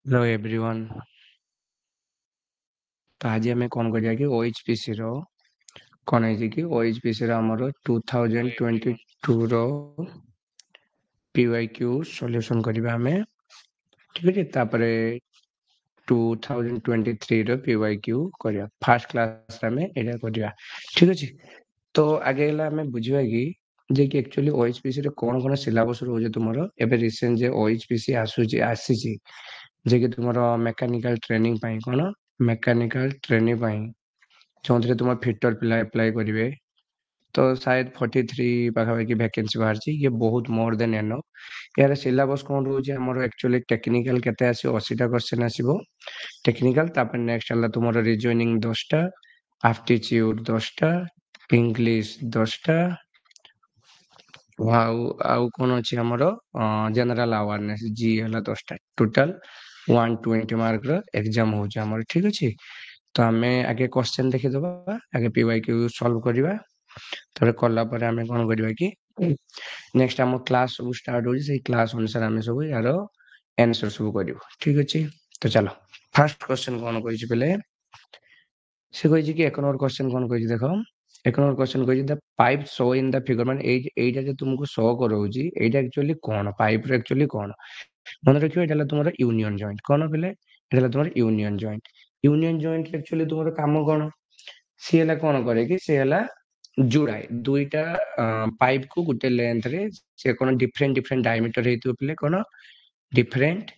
Hello everyone. तो आज आम कौन करिया कि ओएचपीसी रो कौन है कि ओएचपीसी रो हमरो 2022 रो पीवाईक्यू सॉल्यूशन करबा हमें। ठीक है, तापरे 2023 रो पीवाईक्यू करिया फर्स्ट क्लास रे हमें एटा करिया। ठीक अछि। तो आगे हला हमें बुझिबा कि जे कि एक्चुअली ओएचपीसी रे कौन सिलेबस रो जे तुमरो एबे रिसेंट जे ओएचपीसी आसी जे कि तुमरो मैकेनिकल ट्रेनिंग पाई कोन मैकेनिकल ट्रेनिंग पाई जो तुम फिटर पिला अप्लाई करेंगे। तो शायद 43 पाखापाखि वैकेंसी बाहर ये बहुत मोर देन एनफ। यार सिलेबस कौन रोज हमर एक्चुअली टेक्निकल केते आसी 80टा क्वेश्चन आसीबो टेक्निकल। तापर नेक्स्ट हला तुमर रीजनिंग 10टा, एप्टीट्यूड 10टा, इंग्लिश 10टा, आउ आउ कोन अछि हमर जनरल अवेयरनेस जी हला 10टा। टोटल 120 मार्क रो एग्जाम हो छ हमर। ठीक अछि। तो आमे आगे क्वेश्चन देखि दबा, आगे पीवाईक्यू सॉल्व करिबा। तबे कला पर आमे कोन करिबा कि नेक्स्ट हम क्लास सब स्टार्ट हो जे क्लास अनुसार आमे सब यार आंसर सब करिबो। ठीक अछि। तो चलो फर्स्ट क्वेश्चन कोन कहि छी पहले से कहि छी कि एक नंबर क्वेश्चन कोन कहि छी देखो। एक नंबर क्वेश्चन कहि छी the pipe show in the figure माने एटा जे तुमको शो करौजी एटा एक्चुअली कोन पाइप रे एक्चुअली कोन मन रखियो। एटा तुमरो यूनियन जॉइंट कोन पहले एटा तुमरो union joint. Union joint actually तुमरो काम कोन सी हला कोन करे कि से हला जुड़ाए दुईटा पाइप को गुटे लेंथ रे से कोन डिफरेंट डिफरेंट डायमीटर हेतु पले कोन डिफरेंट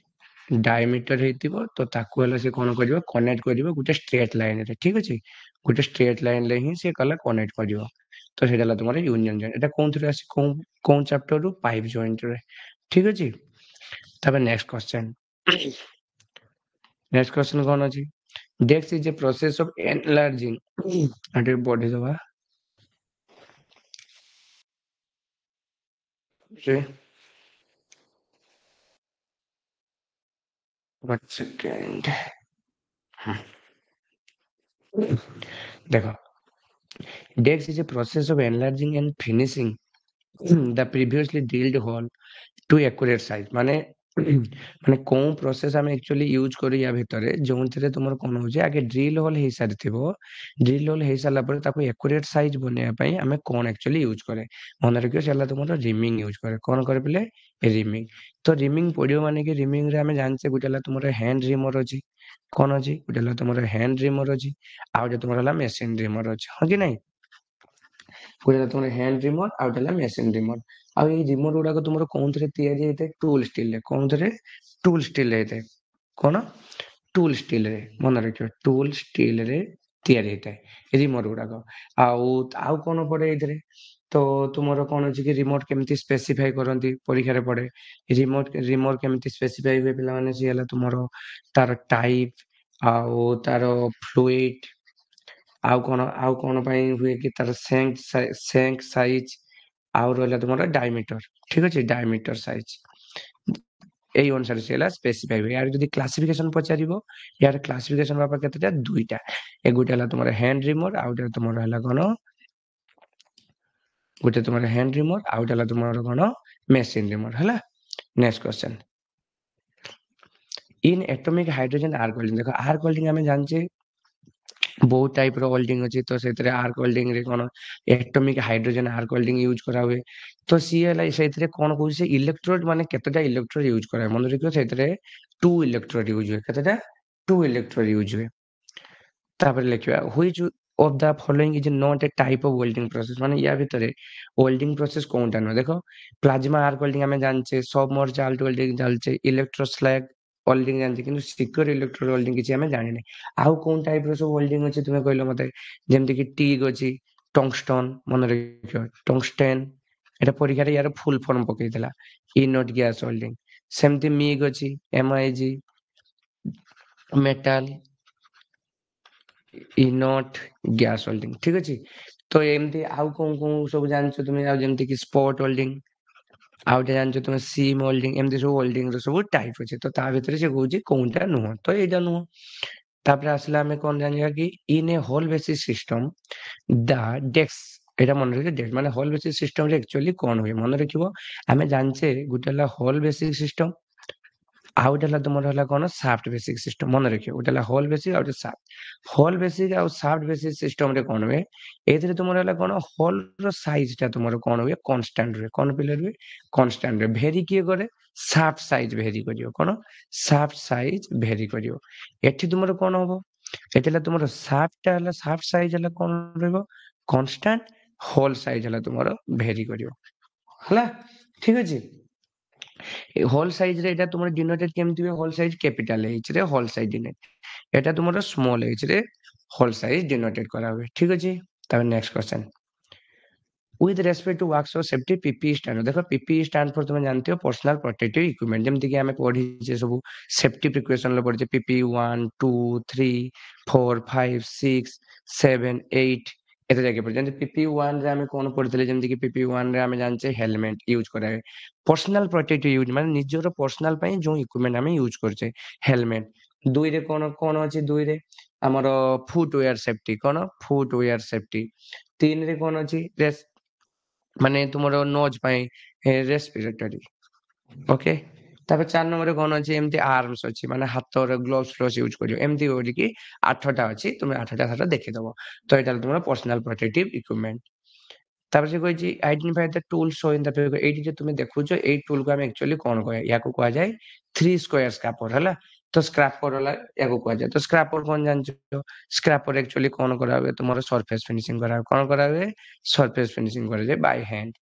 डायमीटर हेतिबो। तो ताकू हला से कोन करिवो कनेक्ट करिवो गुटे स्ट्रेट लाइन रे। ठीक अछि। गुटे स्ट्रेट लाइन ले ही से कला कनेक्ट करिवो। तो सेटा हला तुमरो यूनियन जॉइंट। एटा कोन थरे आसी कोन चैप्टर रु पाइप जॉइंट रे। ठीक अछि। तबे नेक्स्ट क्वेश्चन कोन अछि dash is a process of enlarging अटे बॉडी दबा से 1 सेकंड देखो। Dash is a process of enlarging and finishing the previously drilled hole to accurate size माने माने कोन प्रोसेस हम एक्चुअली यूज करी या भितरे जोंथरे तुमर कोन हो जे आगे ड्रिल होल हे सारिथिबो। ड्रिल होल हे साला पर ताको एक्यूरेट साइज बनेया पई हमें कोन एक्चुअली यूज करे मन रखियो सेला तुमर रिमिंग यूज करे कोन करे पले रिमिंग। तो रिमिंग पडियो माने कि रिमिंग रे हमें जानसे गुटेला तुमर हैंड रिमर अछि कोन अछि गुटेला तुमर हैंड रिमर अछि आ जे तुमर हला मशीन रिमर अछि ह कि नहीं। गुटेला तुमर हैंड रिमर आ गुटेला मशीन रिमर। आ ये रिमर गुडा को तुमर कोन थरे तयारी हेते टूल स्टील रे कोन थरे टूल स्टील हेते कोन टूल स्टील रे मन रखियो टूल स्टील रे तयारी हेते रिमर गुडा को। आउ कोन पड़े इधरे तो तुमर कोन अछि कि रिमोट केमती स्पेसिफाई करंती परीक्षा रे पड़े रिमोट रिमोट केमती स्पेसिफाई हुए पिला माने से हला तुमर तार टाइप आउ तार फ्लूइड आउ कोन पई हुए कि तार सेंक साइज आउ रहला तुमर डायमीटर। ठीक अछि डायमीटर साइज এই অনুসারে সে হলা স্পেসিফাই हुए। यार যদি ক্লাসিফিকেশন পচারিবো यार ক্লাসিফিকেশন বাপা কেতেটা দুইটা এ গুটা হলা তোমার হ্যান্ড রিমোট আর ওটা তোমার হলা কোন গুটা তোমার হ্যান্ড রিমোট আর ওটা হলা তোমার কোন মেশিন রিমোট হলা। Next question in atomic hydrogen arc welding देखो आर्क वेल्डिंग हमें जानचे बहुत टाइप रो वेल्डिंग अछि। तो सेतरे आर्क वेल्डिंग रे कोन atomic hydrogen arc welding use करा हुए। तो सी एल सेतरे कोन कहू से इलेक्ट्रोड माने केतेटा इलेक्ट्रोड यूज करा मन रखियो सेतरे 2 इलेक्ट्रोड यूज हुए केतेटा 2 इलेक्ट्रोड यूज हुए। तापर लिखिबा which of the following is not a type of welding process माने या भितरे वेल्डिंग प्रोसेस कोनटा न देखो प्लाज्मा आर्क वेल्डिंग हमें जानचे सबमर्जाल्ट वेल्डिंग जानचे इलेक्ट्रोस्लैग वेल्डिंग जानचे किंतु सिक्योर इलेक्ट्रोड वेल्डिंग किछि हमें जानि नै। आउ कोन टाइप रो सब वेल्डिंग अछि तुमे कहलो मते जेमति कि टीग अछि टंगस्टन मन रखियो टंगस्टेन एटा परीक्षा रे यार फुल फॉर्म पकेइतला ई नॉट गैस वेल्डिंग। सेमति मिग अछि MIG metal inert gas welding. ठीक अछि। तो एमती आउ कोन सब जानछो तुमे आ जेमति कि स्पॉट वेल्डिंग आउ जे जानछो तुमे सीम वेल्डिंग एमती सब वेल्डिंग रो सब टाइप अछि। तो ता भितरे से कहूची कोनटा नुह तो एटा नुह। तापर आसला हमें कोन जानिया कि इन ए होल बेसिस सिस्टम द डेक्स एटा मन रखियो डेक्स माने होल बेसिस सिस्टम रे एक्चुअली कोन हुए मन रखिबो हमें जानछे गुटेला होल बेसिस सिस्टम ଆଉ ଗୋଟେ ହେଲା ତୁମର ହେଲା କଣ ସାଫ୍ଟ ବେସିକ ସିଷ୍ଟମ ମନେ ରଖିବ ଗୋଟେ ହେଲା ହୋଲ ବେସିକ ଆଉ ଗୋଟେ ସାଫ୍ଟ ହୋଲ ବେସିକ ଆଉ ସାଫ୍ଟ ବେସିକ ସିଷ୍ଟମ ରେ କଣ ହୁଏ ଏଥିରେ ତୁମର ହେଲା କଣ ହୋଲ ର ସାଇଜ ଟା ତୁମର କଣ ହୁଏ କନଷ୍ଟାଣ୍ଟ ରୁହେ କଣ ପିଲା ରୁହେ କନଷ୍ଟାଣ୍ଟ ରୁହେ ଭେରି କିଏ କରେ ସାଫ୍ଟ ସାଇଜ ଭେରି କରିବ କଣ ସାଫ୍ଟ ସାଇଜ ଭେରି କରିବ ଏଠି ତୁମର କଣ ହବ ଏଠି ହେଲା ତୁମର ସାଫ୍ଟ ଟା ହେଲା ସାଫ୍ଟ ସାଇଜ ହେଲା କଣ ରହିବ କନଷ୍ଟାଣ୍ଟ ହୋଲ ସାଇଜ ହେଲା ତୁମର ଭେରି କରିବ ହେଲା ଠିକ ଅଛି হোল সাইজ রে এটা তোমার ডিনোটেড কেমতি হবে হোল সাইজ ক্যাপিটাল এইচ রে হোল সাইজ ডিনোট এটা তোমার স্মল এইচ রে হোল সাইজ ডিনোটেড করা হবে ঠিক আছে তারপর next question with respect to works of safety PPE stand देखो PPE stand for तुम जानते हो पर्सनल प्रोटेक्टिव इक्विपमेंट जेमति कि हमें पढ़ी जे सब सेफ्टी प्रिकॉशन लो पढ़ी PPE 1 2 3 4 5 6 7 8 एते जाके पढ़ी जेमति PPE 1 रे हमें कोन पढ़ितले जेमति कि PPE 1 रे हमें जानचे हेलमेट यूज कराए पर्सनल प्रोटेक्टिव यूज माने निजरो पर्सनल पई जो इक्विपमेंट हमें यूज करछे हेलमेट दुई रे कोन कोन अछि दुई रे हमरो फुटवेयर सेफ्टी कोन फुटवेयर सेफ्टी तीन रे कोन अछि ମାନେ ତୁମର ନୋଜ ପାଇଁ ରେସ୍ପିରେଟରୀ ଓକେ ତାପରେ 4 ନମ୍ବରରେ କଣ ଅଛି ଏମିତି ଆର୍ମସ ଅଛି ମାନେ ହାତର ଗ୍ଲୋଭ୍ସ ଫ୍ଲୋଭ୍ସ ୟୁଜ କରିବ ଏମିତି କରିକି 8ଟା ଅଛି ତୁମେ 8ଟା ସାରା ଦେଖିଦବ ତ ଏଇଟା ତୁମର ପର୍ସନାଲ ପ୍ରୋଟେକ୍ଟିଭ ଇକ୍ୱିପମେଣ୍ଟ ତାପରେ ସେ କହିଛି ଆଇଡେଣ୍ଟିଫାଇ ଦ ଟୁଲ ଶୋ ଇନ ଦ ଫିଗର ଏଇଠି ଯେ ତୁମେ ଦେଖୁଛ ଏଇ ଟୁଲକୁ ଆମେ ଆକ୍ଚୁଆଲି କଣ କହିବା ୟାକୁ କୁହାଯାଏ 3 ସ୍କୋୟାର ସ୍କ୍ରାପର ହେଲା ତ ସ୍କ୍ରାପର ହେଲା ୟାକୁ କୁହାଯାଏ ତ ସ୍କ୍ରାପର କଣ ଜାଣିଛ ସ୍କ୍ରାପର ଆକ୍ଚୁଆଲି କଣ କରା ହୁଏ ତୁମର ସରଫେସ ଫିନିସିଂ କରା ହୁଏ କଣ କରା ହୁଏ ସରଫେସ ଫିନିସିଂ କରାଯାଏ ବାଇ ହ୍ୟାଣ୍ଡ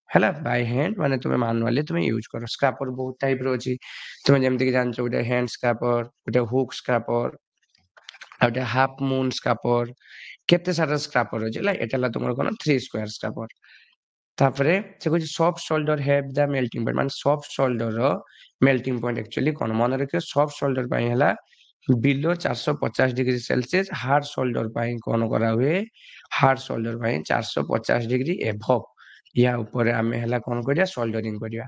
ହେଲା ବାଇ ହ୍ୟାଣ୍ଡ ମାନେ ତୁମେ ମାନୁଆଲି ତୁମେ ୟୁଜ କର ସ୍କ୍ରାପର ବହୁତ ଟାଇପ ର ଅଛି ତୁମେ ଯେମିତି କି ଜାଣିଛ ଗୋଟେ ହ୍ୟାଣ୍ଡ ସ୍କ୍ରାପର ଗୋଟେ ହୁକ୍ ସ୍କ୍ରାପର ଆଉ ଗୋଟେ ହାଫ ମୁନ ସ୍କ୍ରାପର କେତେ ସାରା ସ୍କ୍ରାପର ଅଛି ହେଲା ଏଟା ହେଲା ତୁମର କଣ 3 ସ୍କୋୟାର ସ୍କ୍ରାପର ତାପରେ ସେ କହୁଛି soft shoulder have the melting point ମାନେ ସଫ୍ଟ ସୋଲ୍ଡର ର ମେଲ୍ଟିଂ ପଏଣ୍ଟ ଆକ୍ଚୁଆଲି କଣ ମନେ ରଖିବ ସଫ୍ଟ ସୋଲ୍ଡର ପାଇଁ ହେଲା below 450 degree Celsius hard shoulder ପାଇଁ କଣ କରା ହୁଏ ହାର୍ଡ ଶୋଲ୍ଡର ପାଇଁ 450 डिग्री एभव या ऊपर ଆମେ ହେଲା କଣ କରିବା ସୋଲ୍ଡରିଂ କରିବା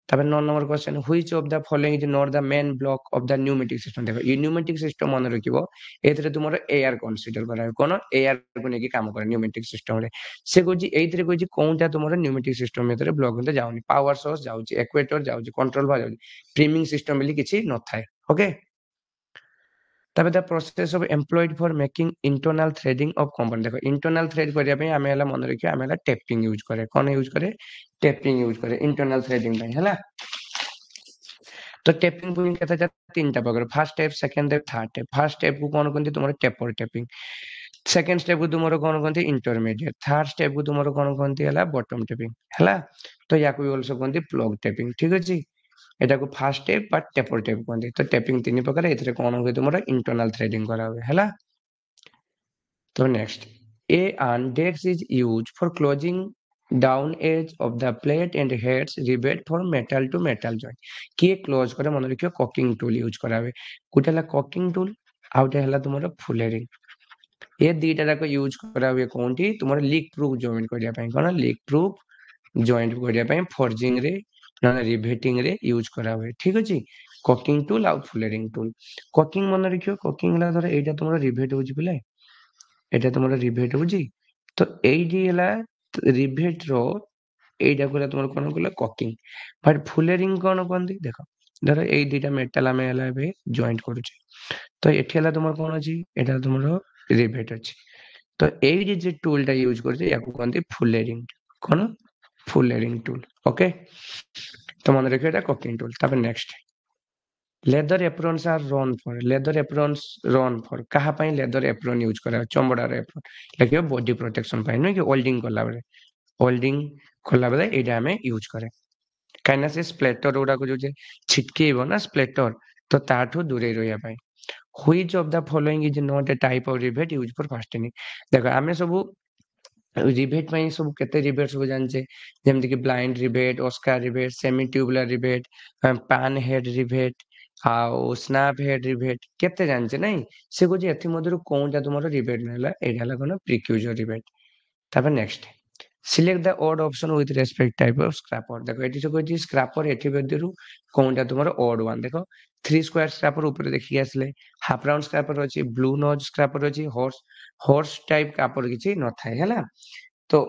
ତାପରେ 9 number question which of the following is not the main block of the pneumatic system देखो ये न्यूमेटिक सिस्टम मन रखिबो एथरे तुमरो एयर कंसीडर करा कोन एयर को नेकी काम करे न्यूमेटिक सिस्टम रे से कोजी एथरे कोजी कोनटा तुमरो न्यूमेटिक सिस्टम मेतरे ब्लॉक होते जाउनी पावर सोर्स जाउची एक्वेटर जाउची कंट्रोल बा जाउची प्रीमिंग सिस्टम बेली किछि न थाए ओके तबे the process of employed for making internal threading of compound देखो इंटरनल थ्रेड करिया पे हमें हला मन रखियो हमें हला टेपिंग यूज करे कोन यूज करे टेपिंग यूज करे इंटरनल थ्रेडिंग पे हला तो टेपिंग पुनी केता तीनटा प्रकार first step second step third step first step को कोन कोनती तुमरो टेपर टेपिंग सेकंड स्टेप को तुमरो कोन कोनती इंटरमीडिएट थर्ड स्टेप को तुमरो कोन कोनती हला बॉटम टेपिंग हला तो याको भी आल्सो कोनती प्लग टेपिंग ठीक अछि एटा को first step but taper tap कोनती तो टेपिंग तीन प्रकार एथरे कोन होय तुमरो इंटरनल थ्रेडिंग करा हुए हला तो next a and decks is used for closing down edge of the plate and heads rivet for metal to metal joint किए क्लोज करे मन रखियो कॉकिंग टूल यूज करावे गुटे हला कॉकिंग टूल आउटे हला तुमरो फुलेरिंग ये दीटा जाक यूज करावे कोनटी तुमरो लीक प्रूफ जॉइंट करिया पई कोन लीक प्रूफ जॉइंट करिया पई फोर्जिंग रे ना रिवेटिंग रे यूज करावे ठीक अछि कॉकिंग टूल आउ फुलेरिंग टूल कॉकिंग मन रखियो कॉकिंग हला धर एटा तुमरो रिवेट होजी पिले एटा तुमरो रिवेट होजी तो एडी हला रिवेट रो एटा कोला तुमरो कोन कोला कॉकिंग बट फुलेरिंग कोन कोनदी देखो धर ए दीटा मेटल हमें हला बे जॉइंट करूचे तो एठी हला तुमरो कोन अछि एटा तुमरो रिवेट अछि तो एडी जे टूल टा यूज करछे याको कोनदी फुलेरिंग कोन फुलेरिंग टूल ओके तो मन रखियो एटा कॉकिंग टूल तब next leather aprons are run for leather aprons run for कहा पई लेदर एप्रॉन यूज करा चमड़ा रे एप्रॉन लेकियो बॉडी प्रोटेक्शन पई न कि होल्डिंग कोला बेले होल्डिंग खोला बेले एडा हमें यूज करे काइना से स्प्लेटर उडा को जो जे छिटकेबो ना स्प्लेटर तो ताठो दूरे रोया पई which of the following is not a type of rivet use for fastening देखो हमें सब रिवेट पई सब केते रिवेट सब जानचे जेमति कि blind rivet Oscar rivet semi tubular rivet pan head rivet आउ स्नैप हेड रिवेट केते जानचे नहीं से को जे एथि मधुर कोनटा तुमरो रिवेट नला एडा ला कोन प्रिक्यूजर रिवेट तब next select the odd option with respect type of scraper देखो एठी से कोइ स्क्रैपर एठी बदरु कोनटा तुमरो ऑड वन देखो 3 स्क्वायर स्क्रैपर ऊपर देखि आसले हाफ राउंड स्क्रैपर अछि ब्लू नोज स्क्रैपर अछि हॉर्स हॉर्स टाइप स्क्रैपर किछि न थाए हला तो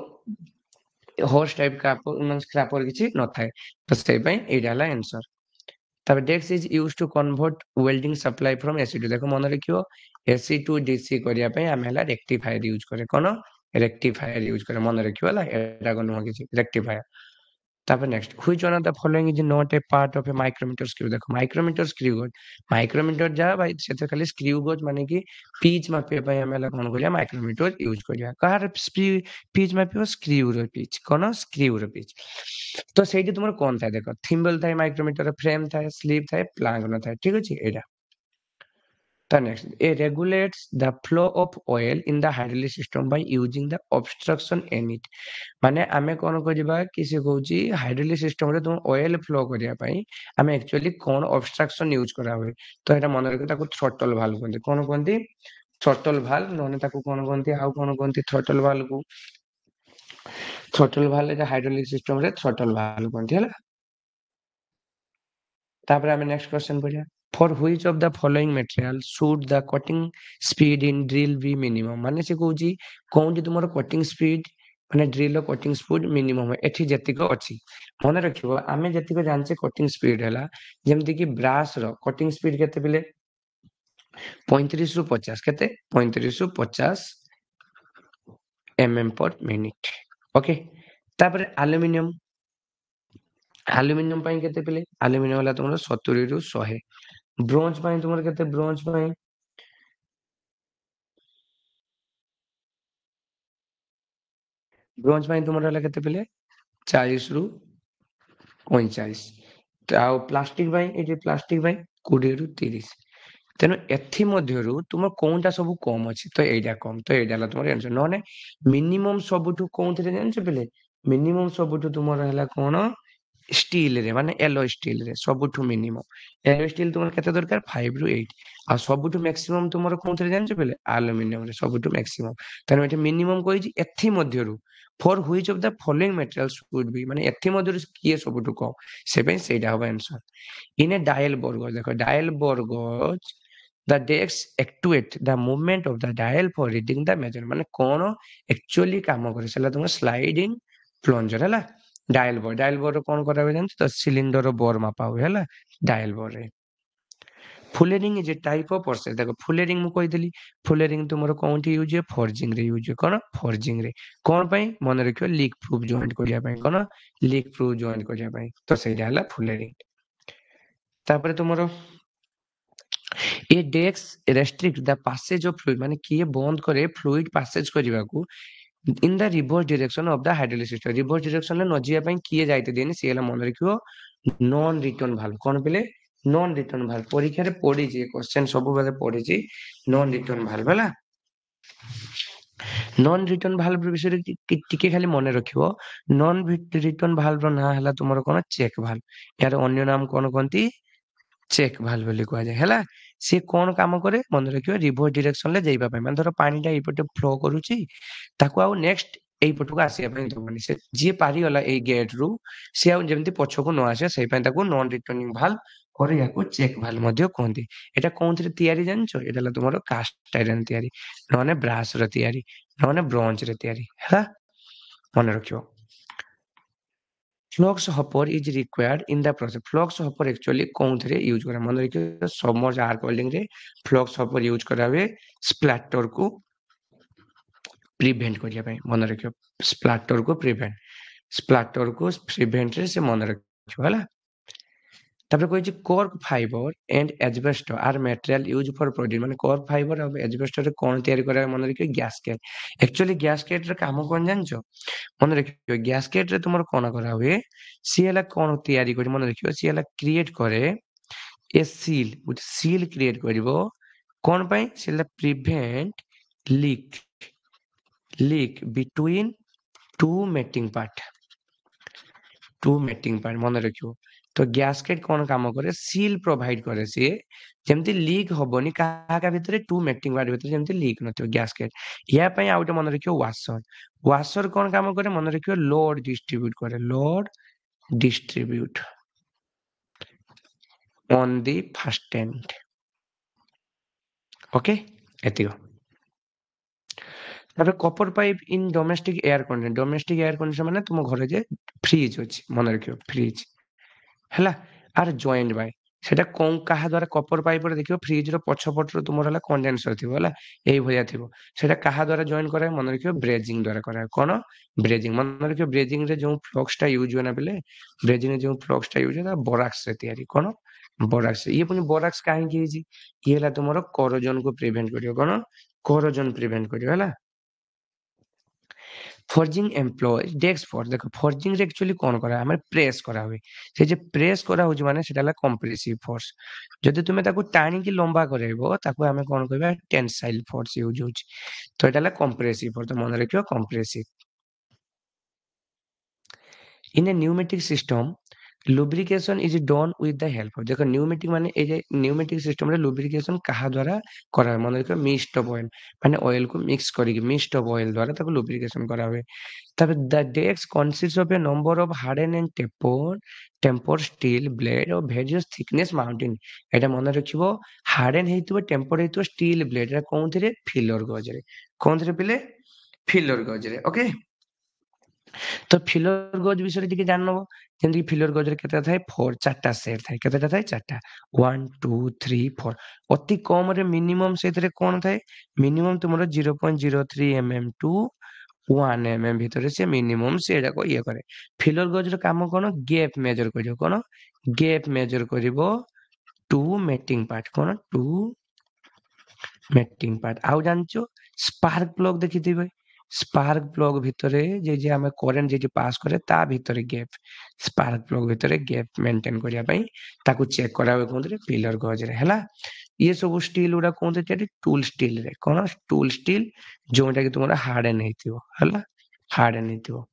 हॉर्स टाइप स्क्रैपर किछि न थाए तो से पई एडा ला आंसर তারপরে dash is use to convert welding supply from AC to. ଦେଖ ମନେ ରଖିବ ଏସି ଟୁ ଡିସି କରିବା ପାଇଁ ଆମେ ହେଲା ରେକ୍ଟିଫାୟର ୟୁଜ କରେ। କଣ ରେକ୍ଟିଫାୟର ୟୁଜ କରେ, ମନେ ରଖିବ ହେଲା, ଏଟାକ ନୁହଁ କିଛି, ରେକ୍ଟିଫାୟର। তারপর next, which one of the following is not a part of a micrometer screw. দেখো মাইক্রোমিটার স্ক্রু গজ, মাইক্ରୋମିଟର ଯାହା ଭାଇ ସେଥିରେ ଖାଲି ସ୍କ୍ରୁ ଗଜ ମାନେ କି ପିଚ୍ ମାପିବା ପାଇଁ ଆମେ ହେଲା କଣ କରିବା ମାଇକ୍ରୋମିଟର ୟୁଜ କରିବା। କାହାର ପିଚ୍ ମାପିବ, ସ୍କ୍ରୁର ପିଚ୍, କଣ ସ୍କ୍ରୁର ପିଚ୍। ତ ସେଇଠି ତୁମର କଣ ଥାଏ ଦେଖ, ଥିମ୍ବଲ ଥାଏ, ମାଇକ୍ରୋମିଟର ଫ୍ରେମ ଥାଏ, ସ୍ଲିପ୍ ଥାଏ, ପ୍ଲାଙ୍ଗ ନଥାଏ, ଠିକ ଅଛି ଏଇଟା। The next, it regulates the flow of oil in the hydraulic system by using the obstruction in it। ମାନେ ଆମେ କଣ କରିବା କି ସେ କହୁଛି ହାଇଡ୍ରୋଲିକ ସିଷ୍ଟମ ରେ ତୁମ ଅଏଲ ଫ୍ଲୋ କରିବା ପାଇଁ ଆମେ ଆକ୍ଚୁଆଲି କଣ ଅବଷ୍ଟ୍ରାକ୍ସନ ୟୁଜ କରା ହୁଏ। ତ ଏଟା ମନେ ରଖିବ, ତାକୁ ଥ୍ରୋଟଲ ଭାଲ୍ଭ କୁହନ୍ତି। କଣ କୁହନ୍ତି? ଥ୍ରୋଟଲ ଭାଲ୍ଭ, ନହେଲେ ତାକୁ କଣ କୁହନ୍ତି, ଆଉ କଣ କୁହନ୍ତି ଥ୍ରୋଟଲ ଭାଲ୍ଭ କୁ? ଥ୍ରୋଟଲ ଭାଲ୍ଭ ଏଟା ହାଇଡ୍ରୋଲିକ ସିଷ୍ଟମ ରେ ଥ୍ରୋଟଲ ଭାଲ୍ଭ କୁହନ୍ତି ହେଲା। ତାପରେ ଆମେ ନେକ୍ସଟ କ୍वेଶ୍ଚନ ପଢିବା। For which of the following material should the cutting speed in drill be minimum। ମାନେ ସେ କହୁଛି କୋଉଠି ତୁମର କଟିଂ ସ୍ପିଡ ମାନେ ଡ୍ରିଲ ର କଟିଂ ସ୍ପିଡ ମିନିମମ ଏଠି ଯେତିକ ଅଛି। ମନେ ରଖିବ ଆମେ ଯେତିକ ଜାଣିଛେ କଟିଂ ସ୍ପିଡ ହେଲା, ଯେମିତି କି ବ୍ରାସ ର କଟିଂ ସ୍ପିଡ କେତେ ପିଲେ? 35 ରୁ 50, କେତେ? 35 ରୁ 50 mm per minute। ଓକେ, ତାପରେ ଆଲୁମିନିୟମ, ଆଲୁମିନିୟମ ପାଇଁ କେତେ ପିଲେ? ଆଲୁମିନିୟମ ହେଲା ତୁମର 70 ରୁ 100। ବ୍ରୋଞ୍ଜ ପାଇଁ ତୁମର କେତେ? ବ୍ରୋଞ୍ଜ ପାଇଁ ତୁମର ହେଲା କେତେ ପିଲେ? 40 ରୁ 45। ଆଉ ପ୍ଲାଷ୍ଟିକ ପାଇଁ, ଏଠି ପ୍ଲାଷ୍ଟିକ ପାଇଁ 20 ରୁ 30। ତେଣୁ ଏଥି ମଧ୍ୟରୁ ତୁମ କୋଉଟା ସବୁ କମ ଅଛି? ତ ଏଇଟା କମ, ତ ଏଇଟା ହେଲା ତୁମର ଆନ୍ସର। ନହେଲେ ମିନିମମ ସବୁଠୁ କୋଉଥିରେ ଜାଣିଛ ପିଲେ? ମିନିମମ ସବୁଠୁ ତୁମର ହେଲା କଣ? ଷ୍ଟିଲ ରେ, ମାନେ ଏଲୋଇ ଷ୍ଟିଲ ରେ ସବୁଠୁ ମିନିମମ। ଏଲୋଇ ଷ୍ଟିଲ ତୁମର କେତେ ଦରକାର? 5 ରୁ 8। ଆଉ ସବୁଠୁ ମ୍ୟାକ୍ସିମମ ତୁମର କୋଉଥିରେ ଜାଣିଛ ପିଲେ? ଆଲୁମିନିୟମ ରେ ସବୁଠୁ ମ୍ୟାକ୍ସିମମ। ତେଣୁ ଏଠି ମିନିମମ କହିଛି ଏଥି ମଧ୍ୟରୁ। For which of the following materials would be, ମାନେ ଏଥି ମଧ୍ୟରୁ କିଏ ସବୁଠୁ କମ, ସେ ପାଇଁ ସେଇଟା ହବ ଆନ୍ସର। ଇନ ଏ ଡାୟଲ ବର୍ଗଜ, ଦେଖ Dial ବର୍ଗଜ the decks actuate the movement of the dial for reading the measure। ମାନେ କଣ ଆକ୍ଚୁଆଲି କାମ କରେ, ସେଟା ତୁମ ସ୍ଲାଇଡିଂ ପ୍ଲଞ୍ଜର ହେଲା। ଡାୟଲ ବୋର୍ଡ, ଡାୟଲ ବୋର୍ଡ କଣ କରା ହୁଏ ଜାଣିଛ? ତ ସିଲିଣ୍ଡର ବୋର ମାପା ହୁଏ ହେଲା ଡାୟଲ ବୋର୍ଡ ରେ। Fullering is a type of process. ଦେଖ ଫୁଲେରିଂ ମୁଁ କହିଥିଲି, ଫୁଲେରିଂ ତୁମର କୋଉଠି ୟୁଜ ହୁଏ? ଫର୍ଜିଂ ରେ ୟୁଜ ହୁଏ। କଣ? ଫର୍ଜିଂ ରେ। କଣ ପାଇଁ? ମନେ ରଖିବ ଲିକ୍ ପ୍ରୁଫ ଜଏଣ୍ଟ କରିବା ପାଇଁ। କଣ? ଲିକ୍ ପ୍ରୁଫ ଜଏଣ୍ଟ କରିବା ପାଇଁ। ତ ସେଇଟା ହେଲା ଫୁଲେରିଂ। ତାପରେ ତୁମର a dash restrict the passage of fluid, ମାନେ କିଏ ବନ୍ଦ କରେ ଫ୍ଲୁଇଡ ପାସେଜ କରିବାକୁ in the reverse direction of the hydraulic system. Reverse direction ରେ ନ ଯିବା ପାଇଁ କିଏ ଦାୟିତ୍ୱ ଦିଏନି? ସିଏ ହେଲା ମନେ ରଖିବ ନନ୍ ରିଟର୍ନ ଭାଲ୍ଭ। କଣ ପିଲେ? Non return valve. ପରୀକ୍ଷାରେ ପଡିଛି, କ୍ୱେଶ୍ଚନ ସବୁବେଳେ ପଡିଛି ନନ୍ ରିଟର୍ନ ଭାଲ୍ଭ ହେଲା। ନନ୍ ରିଟର୍ନ ଭାଲ୍ଭ ବିଷୟରେ ଟିକେ ଖାଲି ମନେ ରଖିବ। ନନ୍ ରିଟର୍ନ ଭାଲ୍ଭ ର ନାଁ ହେଲା ତୁମର କଣ? Check valve. ଏହାର ଅନ୍ୟ ନାମ କଣ କହନ୍ତି? ଚେକ୍ ଭାଲ୍ଭ ବୋଲି କୁହାଯାଏ ହେଲା। ସିଏ କଣ କାମ କରେ? ମନେ ରଖିବ ରିଭର୍ସ ଡିରେକ୍ସନ ରେ ଯିବା ପାଇଁ। ମାନେ ଧର ପାଣିଟା ଏଇପଟେ ଫ୍ଲୋ କରୁଛି, ତାକୁ ଆଉ ନେକ୍ସଟ ଏଇପଟକୁ ଆସିବା ପାଇଁ ଦବନି। ସେ ଯିଏ ପାରିଗଲା ଏଇ ଗେଟ ରୁ, ସିଏ ଆଉ ଯେମିତି ପଛକୁ ନ ଆସିବ, ସେଇ ପାଇଁ ତାକୁ ନନ୍ ରିଟର୍ନିଂ ଭାଲ୍ଭ or ୟାକୁ ଚେକ୍ ଭାଲ୍ଭ ମଧ୍ୟ କୁହନ୍ତି। ଏଟା କୋଉଥିରେ ତିଆରି ଜାଣିଛ? ଏଟା ହେଲା ତୁମର କାଷ୍ଟ ଆଇରନ୍ ତିଆରି, ନହେଲେ ବ୍ରାସ ର ତିଆରି, ନହେଲେ ବ୍ରୋଞ୍ଜ ରେ ତିଆରି ହେଲା, ମନେ ରଖିବ। Flux hopper is required in the process. Flux hopper actually କୋଉଥିରେ ୟୁଜ କରା? ମନେ ରଖିବ ସମର୍ସ ଆର୍କ ୱେଲ୍ଡିଂ ରେ ଫ୍ଲକ୍ସ ହପର ୟୁଜ କରା ହୁଏ ସ୍ପ୍ଲାଟର କୁ ପ୍ରିଭେଣ୍ଟ କରିବା ପାଇଁ। ମନେ ରଖିବ ସ୍ପ୍ଲାଟର କୁ ପ୍ରିଭେଣ୍ଟ, ସ୍ପ୍ଲାଟର କୁ ପ୍ରିଭେଣ୍ଟ ରେ ସେ ମନେ ରଖିବ ହେଲା। ତାପରେ କହିଛି cork fibre and asbestos are material use for product. ମାନେ କର୍କ ଫାଇବର ଆଉ ଏଜବେଷ୍ଟ ରେ କଣ ତିଆରି କରାହୁଏ? ମନେ ରଖିବ ଗ୍ୟାସକେଟ। ଆକ୍ଚୁଆଲି ଗ୍ୟାସକେଟ ର କାମ କଣ ଜାଣିଛ? ମନେ ରଖିବ ଗ୍ୟାସକେଟ ରେ ତୁମର କଣ କରା ହୁଏ? ସିଏ ହେଲା କଣ ତିଆରି କରି? ମନେ ରଖିବ ସିଏ ହେଲା କ୍ରିଏଟ କରେ ଏ ସିଲ୍, ଗୋଟେ ସିଲ୍ କ୍ରିଏଟ କରିବ। କଣ ପାଇଁ? ସେ ହେଲା prevent leak between two mating part, two mating part. ମନେ ରଖିବ ତ ଗ୍ୟାସକେଟ କଣ କାମ କରେ? ସିଲ୍ ପ୍ରୋଭାଇଡ କରେ ସିଏ, ଯେମିତି ଲିକ୍ ହବନି କାହା କାହା ଭିତରେ, ଟୁ ମେଟିଂ ପାର୍ଟ ଭିତରେ ଯେମିତି ଲିକ୍ ନଥିବ ଗ୍ୟାସକେଟ। ୟା ପାଇଁ ଆଉ ଗୋଟେ ମନେ ରଖିବ ୱାସର। ୱାସର କଣ କାମ କରେ? ମନେ ରଖିବ ଲୋଡ ଡିଷ୍ଟ୍ରିବ୍ୟୁଟ କରେ, load distribute on the fastened. Okay, ଏତିକ। ତାପରେ copper pipe in domestic air condition. Domestic air condition ମାନେ ତୁମ ଘରେ ଯେ ଫ୍ରିଜ ଅଛି, ମନେ ରଖିବ ଫ୍ରିଜ ହେଲା। ଆର ଜଏଣ୍ଟ ବାଇ সেটা କାହା ଦ୍ୱାରା କପର ପାଇପରେ ଦେଖିବ ଫ୍ରିଜ ର ପଛପଟରୁ ତୁମର ହେଲା କଣ୍ଡେନ୍ସର ଥିବ ହେଲା ଏଇ ଭଳିଆ ଥିବ ସେଟା କାହା ଦ୍ୱାରା ଜଏନ କରାଏ ମନେ ରଖିବ ବ୍ରେଜିଂ ଦ୍ୱାରା କରାଏ କଣ ବ୍ରେଜିଂ ମନେ ରଖିବ ବ୍ରେଜିଂ ରେ ଯୋଉ ଫ୍ଲକ୍ସ ଟା ୟୁଜ ହୁଏ ନା ବେଲେ ବ୍ରେଜିଂ ରେ ଯୋଉ ଫ୍ଲକ୍ସ ଟା ୟୁଜ ହୁଏ ତା ବୋରାକ୍ସ ରେ ତିଆରି କଣ ବୋରାକ୍ସ ଇଏ ପୁଣି ବୋରାକ୍ସ କାହିଁକି ହେଇଛି ଇଏ ହେଲା ତୁମର କରୋଜନ କୁ ପ୍ରିଭେଣ୍ଟ କରିବ କଣ କରୋଜନ ପ୍ରିଭେଣ୍ଟ କରିବ ହେଲା ଫର୍ଜିଂ ଏମ୍ପ୍ଲୟ ଡେସ୍କ ଫୋର୍ସ ଦେଖ ଫର୍ଜିଂ ରେ ଆକ୍ଚୁଆଲି କଣ କରା ଆମେ ପ୍ରେସ୍ କରା ହୁଏ ସେ ଯେ ପ୍ରେସ୍ କରା ହଉଛି ମାନେ ସେଟା ହେଲା କମ୍ପ୍ରେସିଭ ଫୋର୍ସ ଯଦି ତୁମେ ତାକୁ ଟାଣିକି ଲମ୍ବା କରାଇବ ତାକୁ ଆମେ କଣ କହିବା ଟେନ୍ସାଇଲ ଫୋର୍ସ ୟୁଜ ହଉଛି ତ ଏଟା ହେଲା କମ୍ପ୍ରେସିଭ ଫୋର୍ସ ତ ମନେ ରଖିବ compressive in a pneumatic system lubrication is done with the help of देखो pneumatic माने ए जे pneumatic system रे lubrication कहा द्वारा करा है माने देखो mist of oil माने oil को mix करिके mist of oil द्वारा ताको lubrication करा हुए तब the deck consists of a number of hardened and tempered steel blade of various thickness mountain एटा मन रखिबो hardened हेतु tempered हेतु steel blade एटा कोनथिरे filler गज रे कोनथिरे पिले filler गज रे ओके तो फिलर गज विषय टिके जान नब जेमति फिलर गज रे केते थाए 4 चारटा सेट थाए केतेटा थाए चारटा 1 2 3 4 अति कम रे मिनिमम सेतरे कोन थाए मिनिमम तुमरो 0.03 mm टू 1 mm भितर से मिनिमम सेडा को ये करे फिलर गज रे काम कोन गैप मेजर करियो कोन गैप मेजर करिवो टू मेटिंग पार्ट कोन टू मेटिंग पार्ट आउ जानचो स्पार्क प्लग देखिथिबे स्पार्क प्लग भितरे जे हमें करंट जे पास करे ता भितरे गैप स्पार्क प्लग भितरे गैप मेंटेन करिया पई ताकू चेक करावे कोनरे पिलर गज रे हला ये सब स्टील उडा कोनते चेटी टूल स्टील रे कोन टूल स्टील जोटा कि तुमरा हार्डन हेतिबो हला हार्डन हेतिबो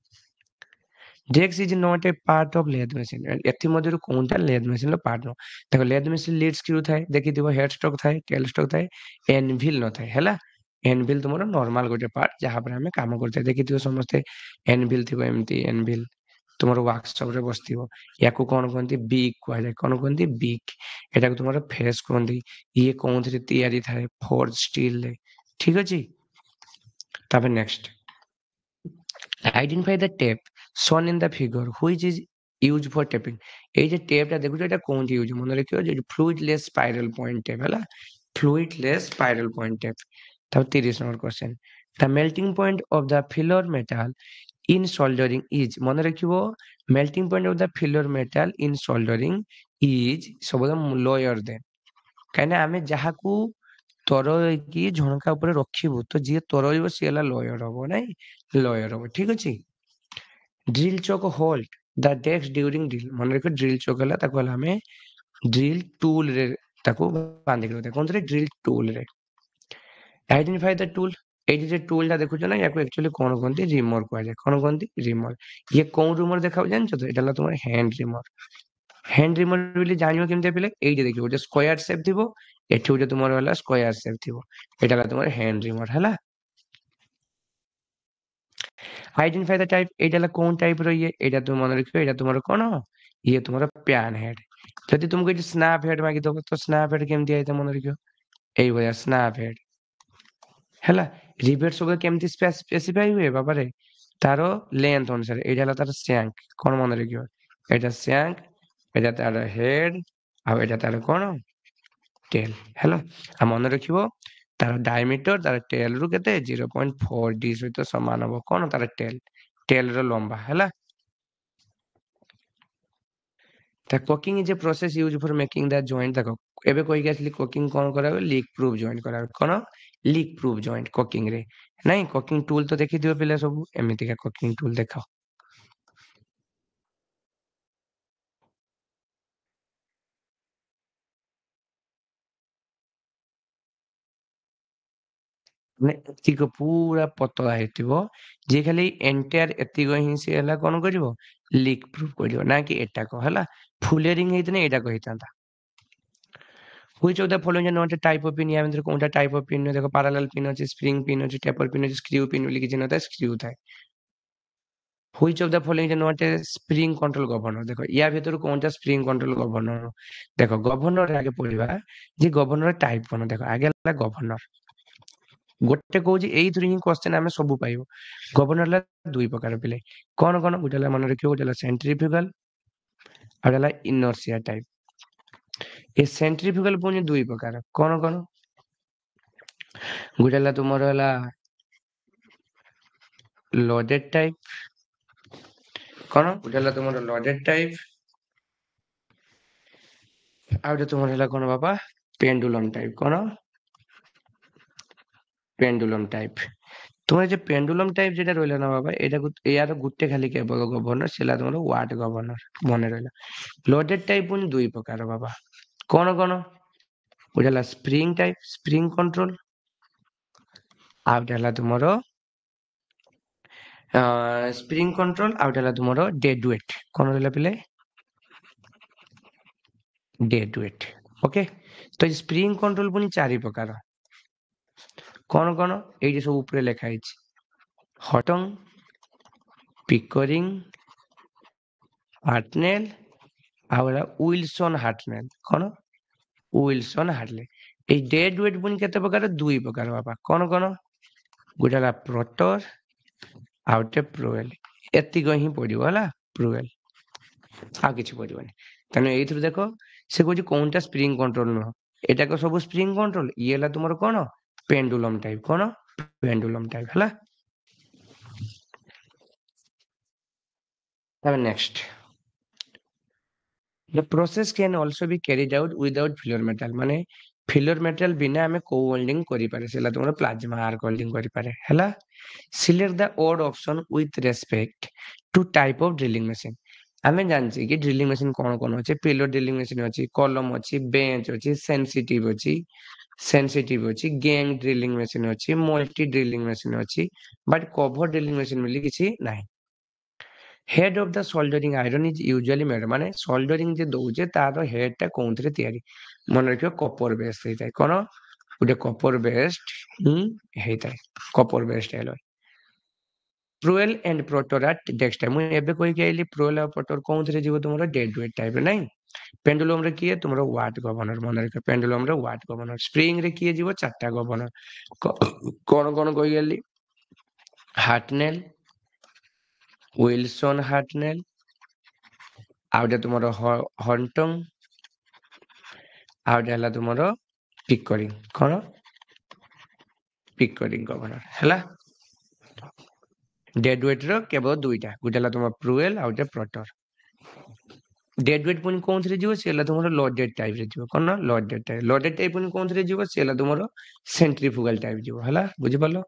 dash is not a part of lathe machine एथि मध्यरु कोनटा लेथ मशीन लो पार्ट नो देखो लेथ मशीन लीड स्क्रू थाए देखिथिबो हेड स्टॉक थाए टेल स्टॉक थाए एनविल न थाए हला एनविल तुमरो नॉर्मल गोटे पार्ट जहां पर हमें काम करते देखिथिबो समस्त एनविल थिबो एमती एनविल तुमरो वर्कशॉप रे बसथिबो याकू कोन कोनती बीक कहले जाय कोन कोनती बीक एटा को तुमरो फेस कोनती ये कोनथि तैयारी थाए फोर्ज स्टील ले ठीक अछि तबे next identify the tape shown in the figure which is used for taping এই যে টেপটা দেখুছো এটা কোনটি ইউজ মনে রাখিও যে ফ্লুইডলেস স্পাইরাল পয়েন্ট টেপ হলা ফ্লুইডলেস স্পাইরাল পয়েন্ট টেপ তাও 30 নম্বর question the melting point of the filler metal in soldering is মনে রাখিও melting point of the filler metal in soldering is सबदा lower than কাইনা আমি যাহাকু ତରଳେଇକି ଝଣକା ଉପରେ ରଖିବୁ ତ ଯିଏ ତରଳିବ ସିଏ ହେଲା ଲୟର ହବ ନାଇଁ ଲୟର ହବ ଠିକ ଅଛି ଡ୍ରିଲ ଚକ ହୋଲ୍ଡ ଦ ଡେସ୍କ ଡ୍ୟୁରିଂ ଡ୍ରିଲ ମନେ ରଖିବ ଡ୍ରିଲ ଚକ ହେଲା ତାକୁ ହେଲା ଆମେ ଡ୍ରିଲ ଟୁଲ ରେ ତାକୁ ବାନ୍ଧିକି ରଖିବା କୋଉଥିରେ ଡ୍ରିଲ ଟୁଲ ରେ ଆଇଡେଣ୍ଟିଫାଇ ଦ ଟୁଲ ଏଇଠି ଯେ ଟୁଲ ଟା ଦେଖୁଛ ନା ୟାକୁ ଆକ୍ଚୁଆଲି କଣ କହନ୍ତି ରିମର କୁହାଯାଏ କଣ କହନ୍ତି ରିମର ଇଏ କୋଉ ରିମର ଦେଖାଉ ଜାଣିଛ ତ ଏଟା ହେଲା ତୁମର ହ୍ୟାଣ୍ଡ ରିମର ବୋଲି ଜାଣିବ କେମିତି ପିଲେ ଏଇଠି ଦେଖିବ ଗୋଟେ ସ୍କୋୟାର ସେପ୍ ଥିବ ଏଠି ଗୋଟେ ତୁମର ହେଲା ସ୍କୋୟାର ସେପ୍ ଥିବ ଏଟା ହେଲା ତୁମର ହ୍ୟାଣ୍ଡ ରିମର ହେଲା identify the type Etah La cone type रो ये एटा तुम मन रखियो एटा तुमरो कोन ये तुमरो प्यान हेड जदि तुमको ये स्नैप हेड मागी दबो तो स्नैप हेड केमति आइते मन रखियो एई भया स्नैप हेड हैला रिवेट सब केमति स्पेसिफाई हुए बाबा रे तारो लेंथ अनुसार एटा ला तार शैंक कोन मन रखियो एटा शैंक एटा तार हेड आ एटा तार कोन टेल हैला आ मन रखियो तार डायमीटर तार टेल रु केते 0.4 डी सहित समान हबो कोन तार टेल रो लंबा हैला ता coking is a process used for making the joint देखो एबे कोइ गेसली कोकिंग कोन करावे लीक प्रूफ जॉइंट करावे कोन लीक प्रूफ जॉइंट कोकिंग रे नहीं कोकिंग टूल तो देखि दियो पिले सब एमिति का कोकिंग टूल देखो ने एतिको पूरा पतला हेतिबो जे खाली एंटायर एतिको ही से हला कोन करिवो लीक प्रूफ करिवो ना कि एटा को हला फुलेरिंग हेतने एटा को हितांता which of the following is not a type of pin या मतलब कौन सा टाइप ऑफ पिन है देखो पैरेलल पिन है स्प्रिंग पिन है टेपर पिन है स्क्रू पिन बोली किसी होता है स्क्रू था which of the following is not a spring control governor देखो या भीतर कौन सा स्प्रिंग कंट्रोल गवर्नर देखो गवर्नर आगे पढ़िबा जे गवर्नर टाइप कोन देखो आगे ला गवर्नर गोटे कहूँ एइथुरी ही क्वेश्चन आमे सब पाइबो गवर्नर ला दुई प्रकार पिले कोन कोन गोटेला मन रखियो गोटेला सेंट्रीफ्यूगल आडेला इनर्शिया टाइप ଏ ସେଣ୍ଟ୍ରିଫ୍ୟୁଗାଲ ପୁଣି ଦୁଇ ପ୍ରକାର କଣ କଣ? ଗୋଟେ ହେଲା ତୁମର ହେଲା ଲୋଡେଡ ଟାଇପ, କଣ ଗୋଟେ ହେଲା ତୁମର ଲୋଡେଡ ଟାଇପ, ଆଉ ଗୋଟେ ତୁମର ହେଲା କଣ ବାପା ପେଣ୍ଡୁଲମ ଟାଇପ, କଣ ପେଣ୍ଡୁଲମ ଟାଇପ। তোমার যে পেন্ডুলম টাইপ যেটা রইল না বাবা, এটা ইয়ার গোটে খালি কেবল গভর্নর সেটা তোমার ওয়াট গভর্নর মনে রইল। লোডেড টাইপ পুଣି ଦୁଇ ପ୍ରକାର ବାବା କଣ କଣ? ଗୋଟେ ହେଲା ସ୍ପ୍ରିଙ୍ଗ ଟାଇପ, ସ୍ପ୍ରିଙ୍ଗ କଣ୍ଟ୍ରୋଲ, ଆଉ ଗୋଟେ ହେଲା ତୁମର ସ୍ପ୍ରିଙ୍ଗ କଣ୍ଟ୍ରୋଲ, ଆଉ ଗୋଟେ ହେଲା ତୁମର ଡେଡ ୱେଟ। କଣ ରହିଲା ପିଲେ? Dead wait. ଓକେ, ତ এই ସ୍ପ୍ରିଙ୍ଗ କଣ୍ଟ୍ରୋଲ ପୁଣି ଚାରି ପ୍ରକାର କଣ କଣ? ଏଇଠି ସବୁ ଉପରେ ଲେଖା ହେଇଛି, ହଟଂ, ପିକରିଂ, ହାର୍ଟନେଲ, ଆଉ ହେଲା ୱିଲସନ ହାର୍ଟନେଲ। କଣ? Wilson Hartley. এই ଡେଡ ୱେଟ ପୁଣି କେତେ ପ୍ରକାର? ଦୁଇ ପ୍ରକାର ବାପା କଣ କଣ? ଗୋଟେ ହେଲା ପ୍ରୋଟର, ଆଉ ଗୋଟେ ପ୍ରୋଏଲ। ଏତିକ ହିଁ ପଡିବ ହେଲା, ପ୍ରୋଏଲ, ଆଉ କିଛି ପଡିବନି। ତାହେଲେ ଏଇଥିରୁ ଦେଖ ସେ କହୁଛି କୋଉଟା ସ୍ପ୍ରିଙ୍ଗ କଣ୍ଟ୍ରୋଲ ନୁହଁ, ଏଟାକ ସବୁ ସ୍ପ୍ରିଙ୍ଗ କଣ୍ଟ୍ରୋଲ, ଇଏ ହେଲା ତୁମର କଣ ପେଣ୍ଡୁଲମ ଟାଇପ, କଣ ପେଣ୍ଡୁଲମ ଟାଇପ ହେଲା। ତାପରେ next, the process can also be carried out without filler metal, ମାନେ filler metal ବିନା ଆମେ କୋ ୱେଲ୍ଡିଂ କରିପାରେ, ସେଲା ତୁମର ପ୍ଲାଜମା ଆର୍କ ୱେଲ୍ଡିଂ କରିପାରେ ହେଲା। select the odd option with respect to type of drilling machine। ଆମେ ଜାଣିଛେ କି ଡ୍ରିଲିଂ ମେସିନ କଣ କଣ ଅଛି? ପିଲର ଡ୍ରିଲିଂ ମେସିନ ଅଛି, କଲମ ଅଛି, ବେଞ୍ଚ ଅଛି, ସେନ୍ସିଟିଭ ଅଛି, ଗ୍ୟାଙ୍ଗ ଡ୍ରିଲିଂ ମେସିନ ଅଛି, ମଲ୍ଟି ଡ୍ରିଲିଂ ମେସିନ ଅଛି, ବଟ କଭର ଡ୍ରିଲିଂ ମେସିନ ବୋଲି କିଛି ନାହିଁ। Head of the soldering iron is usually made, ମାନେ ସୋଲ୍ଡରିଂ ଯେ ଦଉଛେ ତାର ହେଡ୍ ଟା କୋଉଥିରେ ତିଆରି? ମନେ ରଖିବ କପର ବେସ୍ ହେଇଥାଏ, କଣ ଗୋଟେ କପର ବେସ୍ଡ ହିଁ ହେଇଥାଏ, କପର ବେସ୍ଡ ଆଲୟ। ପ୍ରୋଏଲ ଏଣ୍ଡ ପ୍ରୋଟର ଆଟ ଡେକ୍ସଟା, ମୁଁ ଏବେ କହିକି ଆଇଲି ପ୍ରୋଏଲ ଆଉ ପ୍ରୋଟର କୋଉଥିରେ ଯିବ ତୁମର ଡେଡ ୱେଟ ଟାଇପ ନାଇଁ। ପେଣ୍ଡୁଲମ ରେ କିଏ? ତୁମର ୱାଟ ଗଭର୍ନର, ମନେ ରଖିବ ପେଣ୍ଡୁଲମ ରେ ୱାଟ ଗଭର୍ନର। ସ୍ପ୍ରିଙ୍ଗ ରେ କିଏ ଯିବ? ଚାରିଟା ଗଭର୍ନର, କଣ କଣ କହିଗଲି? ହାର୍ଟନେଲ, ୱିଲସନ ହାର୍ଟନେଲ, ଆଉ ଗୋଟେ ତୁମର ହଣ୍ଟଂ, ଆଉ ଗୋଟେ ହେଲା ତୁମର ପିକରିଂ, କଣ ପିକରିଂ ଗଭର୍ନର ହେଲା। ଡେଡ ୱେଟ ର କେବଳ ଦୁଇଟା, ଗୋଟେ ହେଲା ତୁମର ପ୍ରୁଏଲ ଆଉ ଗୋଟେ ପ୍ରୋଟର। ଡେଡ ୱେଟ ପୁଣି କୋଉଥିରେ ଯିବ? ସେ ହେଲା ତୁମର ଲୋଡେଡ ଟାଇପ ରେ ଯିବ, କଣ ନା ଲୋଡେଡ ଟାଇପ। ଲୋଡେଡ ଟାଇପ ପୁଣି କୋଉଥିରେ ଯିବ? ସେ ହେଲା ତୁମର ସେଣ୍ଟ୍ରିଫୁଗାଲ ଟାଇପ ଯିବ ହେଲା, ବୁଝିପାରିଲ?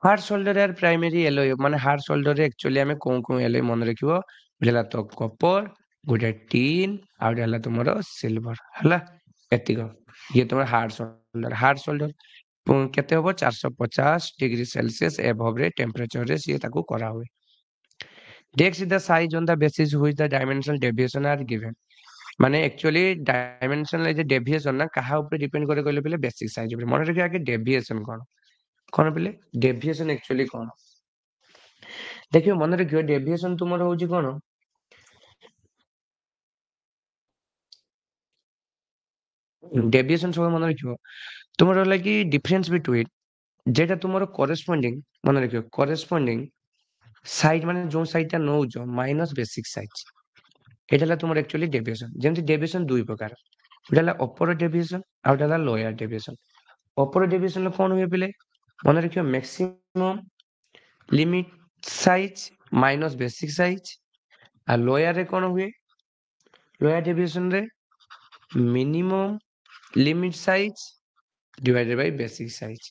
ହାର୍ଡ ସୋଲ୍ଡର यार प्राइमरी एलॉय, माने हार्ड सोल्डर रे एक्चुअली हमें कोन एलॉय मन रखिबो बुझला, तो कॉपर, गोटे टीन, आ गोटे हला तुमरो सिल्वर हला। एतिको ये तुमर हार्ड सोल्डर केते होबो? 450 डिग्री सेल्सियस एबव रे टेम्परेचर रे से ताको करा हुए। Dash the size on the basis which the dimensional deviation are given, माने एक्चुअली डायमेंशनल जे डेविएशन ना कहा ऊपर डिपेंड करे कहले पहले बेसिक साइज ऊपर मन रखिया के डेविएशन कोन पहले डेविएशन एक्चुअली कोन देखियो मन रखियो। डेविएशन तुमर होउची कोन? डेविएशन सब मन रखियो तुमर होला कि डिफरेंस बिटवीन जेटा तुमर करेस्पोंडिंग, मन रखियो करेस्पोंडिंग साइड माने जो साइड ता नौजो माइनस बेसिक साइज, एटा ला तुमर एक्चुअली डेविएशन। जेमति डेविएशन दुई प्रकार, एटा ला अपर डेविएशन आ एटा ला लोअर डेविएशन। अपर डेविएशन ला कोन हुए पहले मन रखियो? Maximum limit size minus basic size. आ लोअर रे कोन हुए? लोअर डेविएशन रे minimum limit size divided by basic size.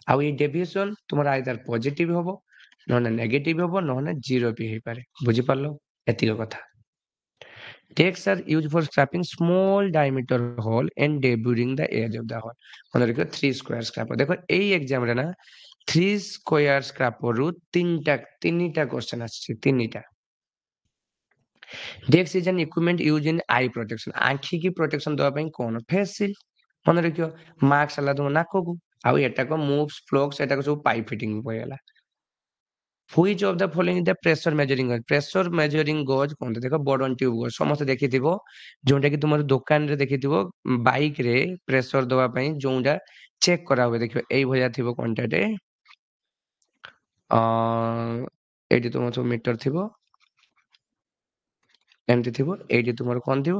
आ ये डेविएशन तुमर आइदर पॉजिटिव होबो, नोने नेगेटिव होबो, नोने जीरो भी हे पारे, बुझि पारलो? एतिको कथा। Takes are used for scraping small diameter hole and deburring the edge of the hole। মানে দেখো 3 স্কয়ার স্ক্রাপার, দেখো এই एग्जाम रे ना 3 স্কয়ার স্ক্রাপার রু তিনটা क्वेश्चन আসছে, তিনটা। Dex is an equipment used in eye protection, आंखी की प्रोटेक्शन दवा ପାଇଁ कोन? Face shield. मन रखियो मास्क हला तुम नाको को, आ एटा को मूव्स फ्लॉक्स, एटा को सब पाइप फिटिंग पयला। Which of the following the pressure measuring gauge? pressure measuring gauge कोन? देखो बॉडन ट्यूब गौज समस्त देखिथिबो, जोंटा कि तुमर दुकान रे देखिथिबो बाइक रे प्रेशर दवा ପାଇଁ जोंटा चेक करा हुए, देखियो एई भया थिबो कोनटाटे ଏଇଠି ତୁମର ସବୁ ମିଟର ଥିବ, ଏମିତି ଥିବ, ଏଇଠି ତୁମର କଣ ଥିବ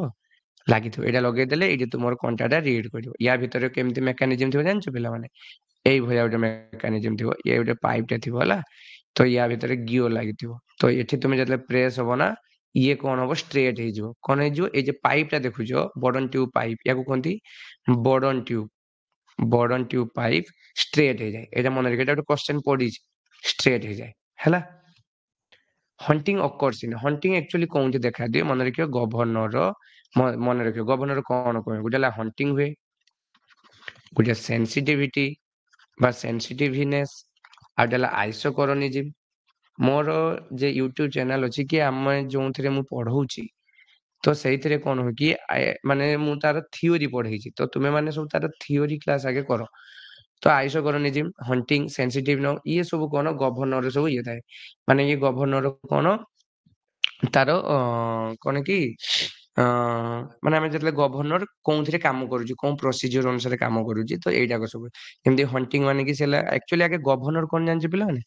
ଲାଗିଥିବ, ଏଇଟା ଲଗେଇଦେଲେ ଏଇଠି ତୁମର କଣ୍ଟାଟା ରିଡ୍ କରିବ। ୟା ଭିତରେ କେମିତି ମେକାନିଜିମ ଥିବ ଜାଣିଛ ପିଲାମାନେ? ଏଇଭଳିଆ ଗୋଟେ ମେକାନିଜିମ ଥିବ, ଇଏ ଗୋଟେ ପାଇପଟା ଥିବ ହେଲା। ତ ୟା ଭିତରେ ଗିଅର ଲାଗିଥିବ। ତ ଏଠି ତୁମେ ଯେତେବେଳେ ପ୍ରେସ୍ ହବ ନା, ଇଏ କଣ ହବ ଷ୍ଟ୍ରେଟ୍ ହେଇଯିବ। କଣ ହେଇଯିବ? ଏଇ ଯେ ପାଇପଟା ଦେଖୁଛ ବଡନ ଟ୍ୟୁବ ପାଇପ, ୟାକୁ କୁହନ୍ତି ବଡନ ଟ୍ୟୁବ। ବଡନ ଟ୍ୟୁବ ପାଇପ ଷ୍ଟ୍ରେଟ୍ ହେଇଯାଏ। ଏଇଟା ମନେ ରଖିବ, ଏଇଟା ଗୋଟେ କ୍ୱେଶ୍ଚନ ପଡିଛି, ଷ୍ଟ୍ରେଟ୍ ହେଇଯାଏ ହେଲା। Hunting occurs in, hunting actually କୋଉଠି ଦେଖାଦିଏ ମନେ ରଖିବ? ଗଭର୍ଣ୍ଣର, ମନେ ରଖିବ ଗଭର୍ଣ୍ଣର କଣ କହିବ? ଗୋଟେ ହେଲା ହଣ୍ଟିଂ ହୁଏ, ଗୋଟେ ସେନ୍ସିଟିଭିଟି বা ସେନ୍ସିଟିଭନେସ୍, ଆଉ ଗୋଟେ ହେଲା ଆଇସୋକରୋନିଜିମ୍। ମୋର ଯେ ୟୁଟ୍ୟୁବ ଚ୍ୟାନେଲ ଅଛି କି ଆମେ ଯୋଉଥିରେ ମୁଁ ପଢଉଛି, ତ ସେଇଥିରେ କଣ ହୁଏ କି ମାନେ ମୁଁ ତାର ଥିଓରି ପଢେଇଛି, ତ ତୁମେ ମାନେ ସବୁ ତାର ଥିଓରି କ୍ଲାସ ଆଗେ କର। ତ ଆଇସୋକରୋନିଜିମ୍, ହଣ୍ଟିଂ, ସେନ୍ସିଟିଭ ଇଏ ସବୁ କଣ ଗଭର୍ଣ୍ଣର ସବୁ ଇଏ ଥାଏ। ମାନେ ଇଏ ଗଭର୍ଣ୍ଣର କଣ ତାର କଣ କି ମାନେ ଆମେ ଯେତେବେଳେ ଗଭର୍ଣ୍ଣର କୋଉଥିରେ କାମ କରୁଛୁ, କୋଉ ପ୍ରୋସିଜିଓର ଅନୁସାରେ କାମ କରୁଛି, ତ ଏଇଟାକ ସବୁ ଏମିତି ହଣ୍ଟିଂ ମାନେ କି ସେ ଆକ୍ଚୁଆଲି ଆଗେ ଗଭର୍ଣ୍ଣର କଣ ଜାଣିଛ ପିଲାମାନେ?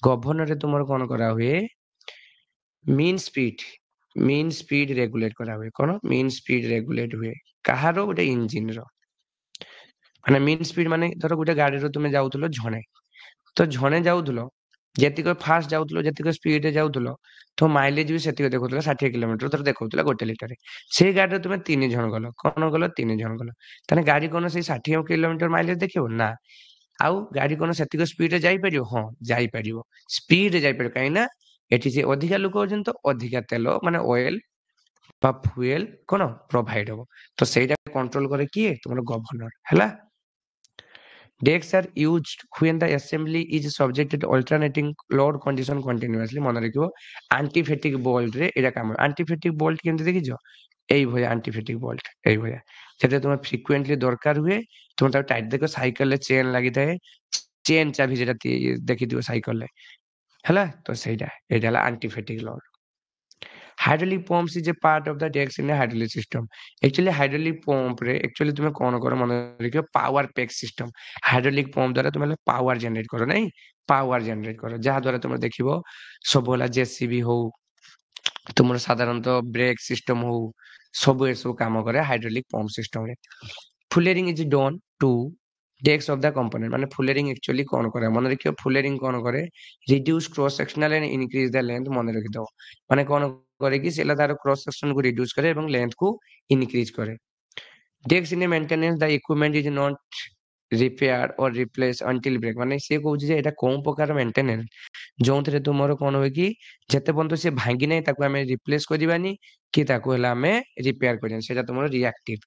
ଗଭର୍ଣ୍ଣରରେ ତୁମର କଣ କରା ହୁଏ? ମିନ୍ ସ୍ପିଡ ରେଗୁଲେଟ କରା ହୁଏ। କଣ ମିନ୍ ସ୍ପିଡ ରେଗୁଲେଟ ହୁଏ? କାହାର? ଗୋଟେ ଇଞ୍ଜିନର। ମାନେ ମିନ୍ ସ୍ପିଡ ମାନେ ଧର ଗୋଟେ ଗାଡିର ତୁମେ ଯାଉଥିଲ ଝଣେ, ତ ଝଣେ ଯାଉଥିଲ, ଯେତିକି ଫାଷ୍ଟ ଯାଉଥିଲ, ଯେତିକି ସ୍ପିଡରେ ଯାଉଥିଲ, ତ ମାଇଲେଜ ବି ସେତିକି ଦେଖଉଥିଲା, 60 କିଲୋମିଟର ଧର ଦେଖଉଥିଲା 1 ଲିଟର। ସେଇ ଗାଡିରେ ତୁମେ 3 ଜଣ ଗଲ, କଣ ଗଲ? 3 ଜଣ ଗଲ, ତାହେଲେ ଗାଡି କଣ ସେଇ 60 କିଲୋମିଟର ମାଇଲେଜ ଦେଖିବ ନା? ଆଉ ଗାଡି କଣ ସେତିକି ସ୍ପିଡରେ ଯାଇପାରିବ? ହଁ ଯାଇପାରିବ, ସ୍ପିଡରେ ଯାଇପାରିବ। କାହିଁକି ନା ଏଠି ଯେ ଅଧିକା ଲୋକ ଅଛନ୍ତି, ତ ଅଧିକା ତେଲ ମାନେ ଅଏଲ বা ফুয়েল କଣ ପ୍ରୋଭାଇଡ ହବ। ତ ସେଇଟା କଣ୍ଟ୍ରୋଲ କରେ କିଏ? ତୁମର ଗଭର୍ଣ୍ଣର ହେଲା। Decks are used when the assembly is subjected to alternating load condition continuously। ମନେ ରଖିବ ଆଣ୍ଟିଫେଟିକ ବୋଲ୍ଟରେ ଏଇଟା କାମ। ଆଣ୍ଟିଫେଟିକ ବୋଲ୍ଟ କେମିତି ଦେଖିଛ? এইଭଳିଆ ଆଣ୍ଟିଫେଟିକ ବୋଲ୍ଟ, এইଭଳିଆ ସେଥିରେ ତୁମେ ଫ୍ରିକୁଏଣ୍ଟଲି ଦରକାର ହୁଏ, ତୁମେ ତାକୁ ଟାଇଟ୍ ଦେଖ। ସାଇକେଲରେ ଚେନ୍ ଲାଗିଥାଏ, ଚେନ୍ ଚାବି ଯେଟା ଦେଖିଥିବ ସାଇକେଲରେ ହେଲା। ତ ସେଇଟା ଏଇଟା ହେଲା ଆଣ୍ଟିଫେଟିକ load. Hydraulic pumps is a part of the dash in hydraulic system. Actually hydraulic ପମ୍ପରେ ଆକ୍ଚୁଆଲି ତୁମେ କଣ କର ମନେ ରଖିବ? Power pack system. Hydraulic pump ଦ୍ୱାରା ତୁମେ ପାୱାର ଜେନେରେଟ କର, ନାଇଁ ପାୱାର ଜେନେରେଟ କର, ଯାହା ଦ୍ୱାରା ତୁମେ ଦେଖିବ ସବୁ ହେଲା ଜେସିବି ହଉ, ତୁମର ସାଧାରଣତଃ ବ୍ରେକ୍ ସିଷ୍ଟମ ହଉ, ସବୁ ଏସବୁ କାମ କରେ ହାଇଡ୍ରୋଲିକ ପମ୍ପ ସିଷ୍ଟମରେ। Fullering is done to dash of the component. ମାନେ ଫୁଲେରିଂ ଆକ୍ଚୁଆଲି କଣ କରେ ମନେ ରଖିବ? ଫୁଲେରିଂ କଣ କରେ? Reduce cross sectional and increase the length. ମନେ ରଖିଦବ, ମାନେ କଣ କରେ କି ସେଟା ତାର କ୍ରସ୍ ସେକ୍ସନକୁ ରିଡ୍ୟୁସ କରେ ଏବଂ ଲେନ୍ଥକୁ ଇନକ୍ରିଜ କରେ। Decks in a maintenance, the equipment is not repaired or replaced until break। ମାନେ ସିଏ କହୁଛି ଯେ ଏଇଟା କୋଉ ପ୍ରକାର ମେଣ୍ଟେନାନ୍ସ ଯୋଉଥିରେ ତୁମର କଣ ହୁଏ କି ଯେତେ ପର୍ଯ୍ୟନ୍ତ ସେ ଭାଙ୍ଗି ନାହିଁ ତାକୁ ଆମେ ରିପ୍ଲେସ କରିବାନି କି ତାକୁ ହେଲା ଆମେ ରିପେୟାର କରିବାନି, ସେଇଟା ତୁମର ରିଆକ୍ଟିଭ।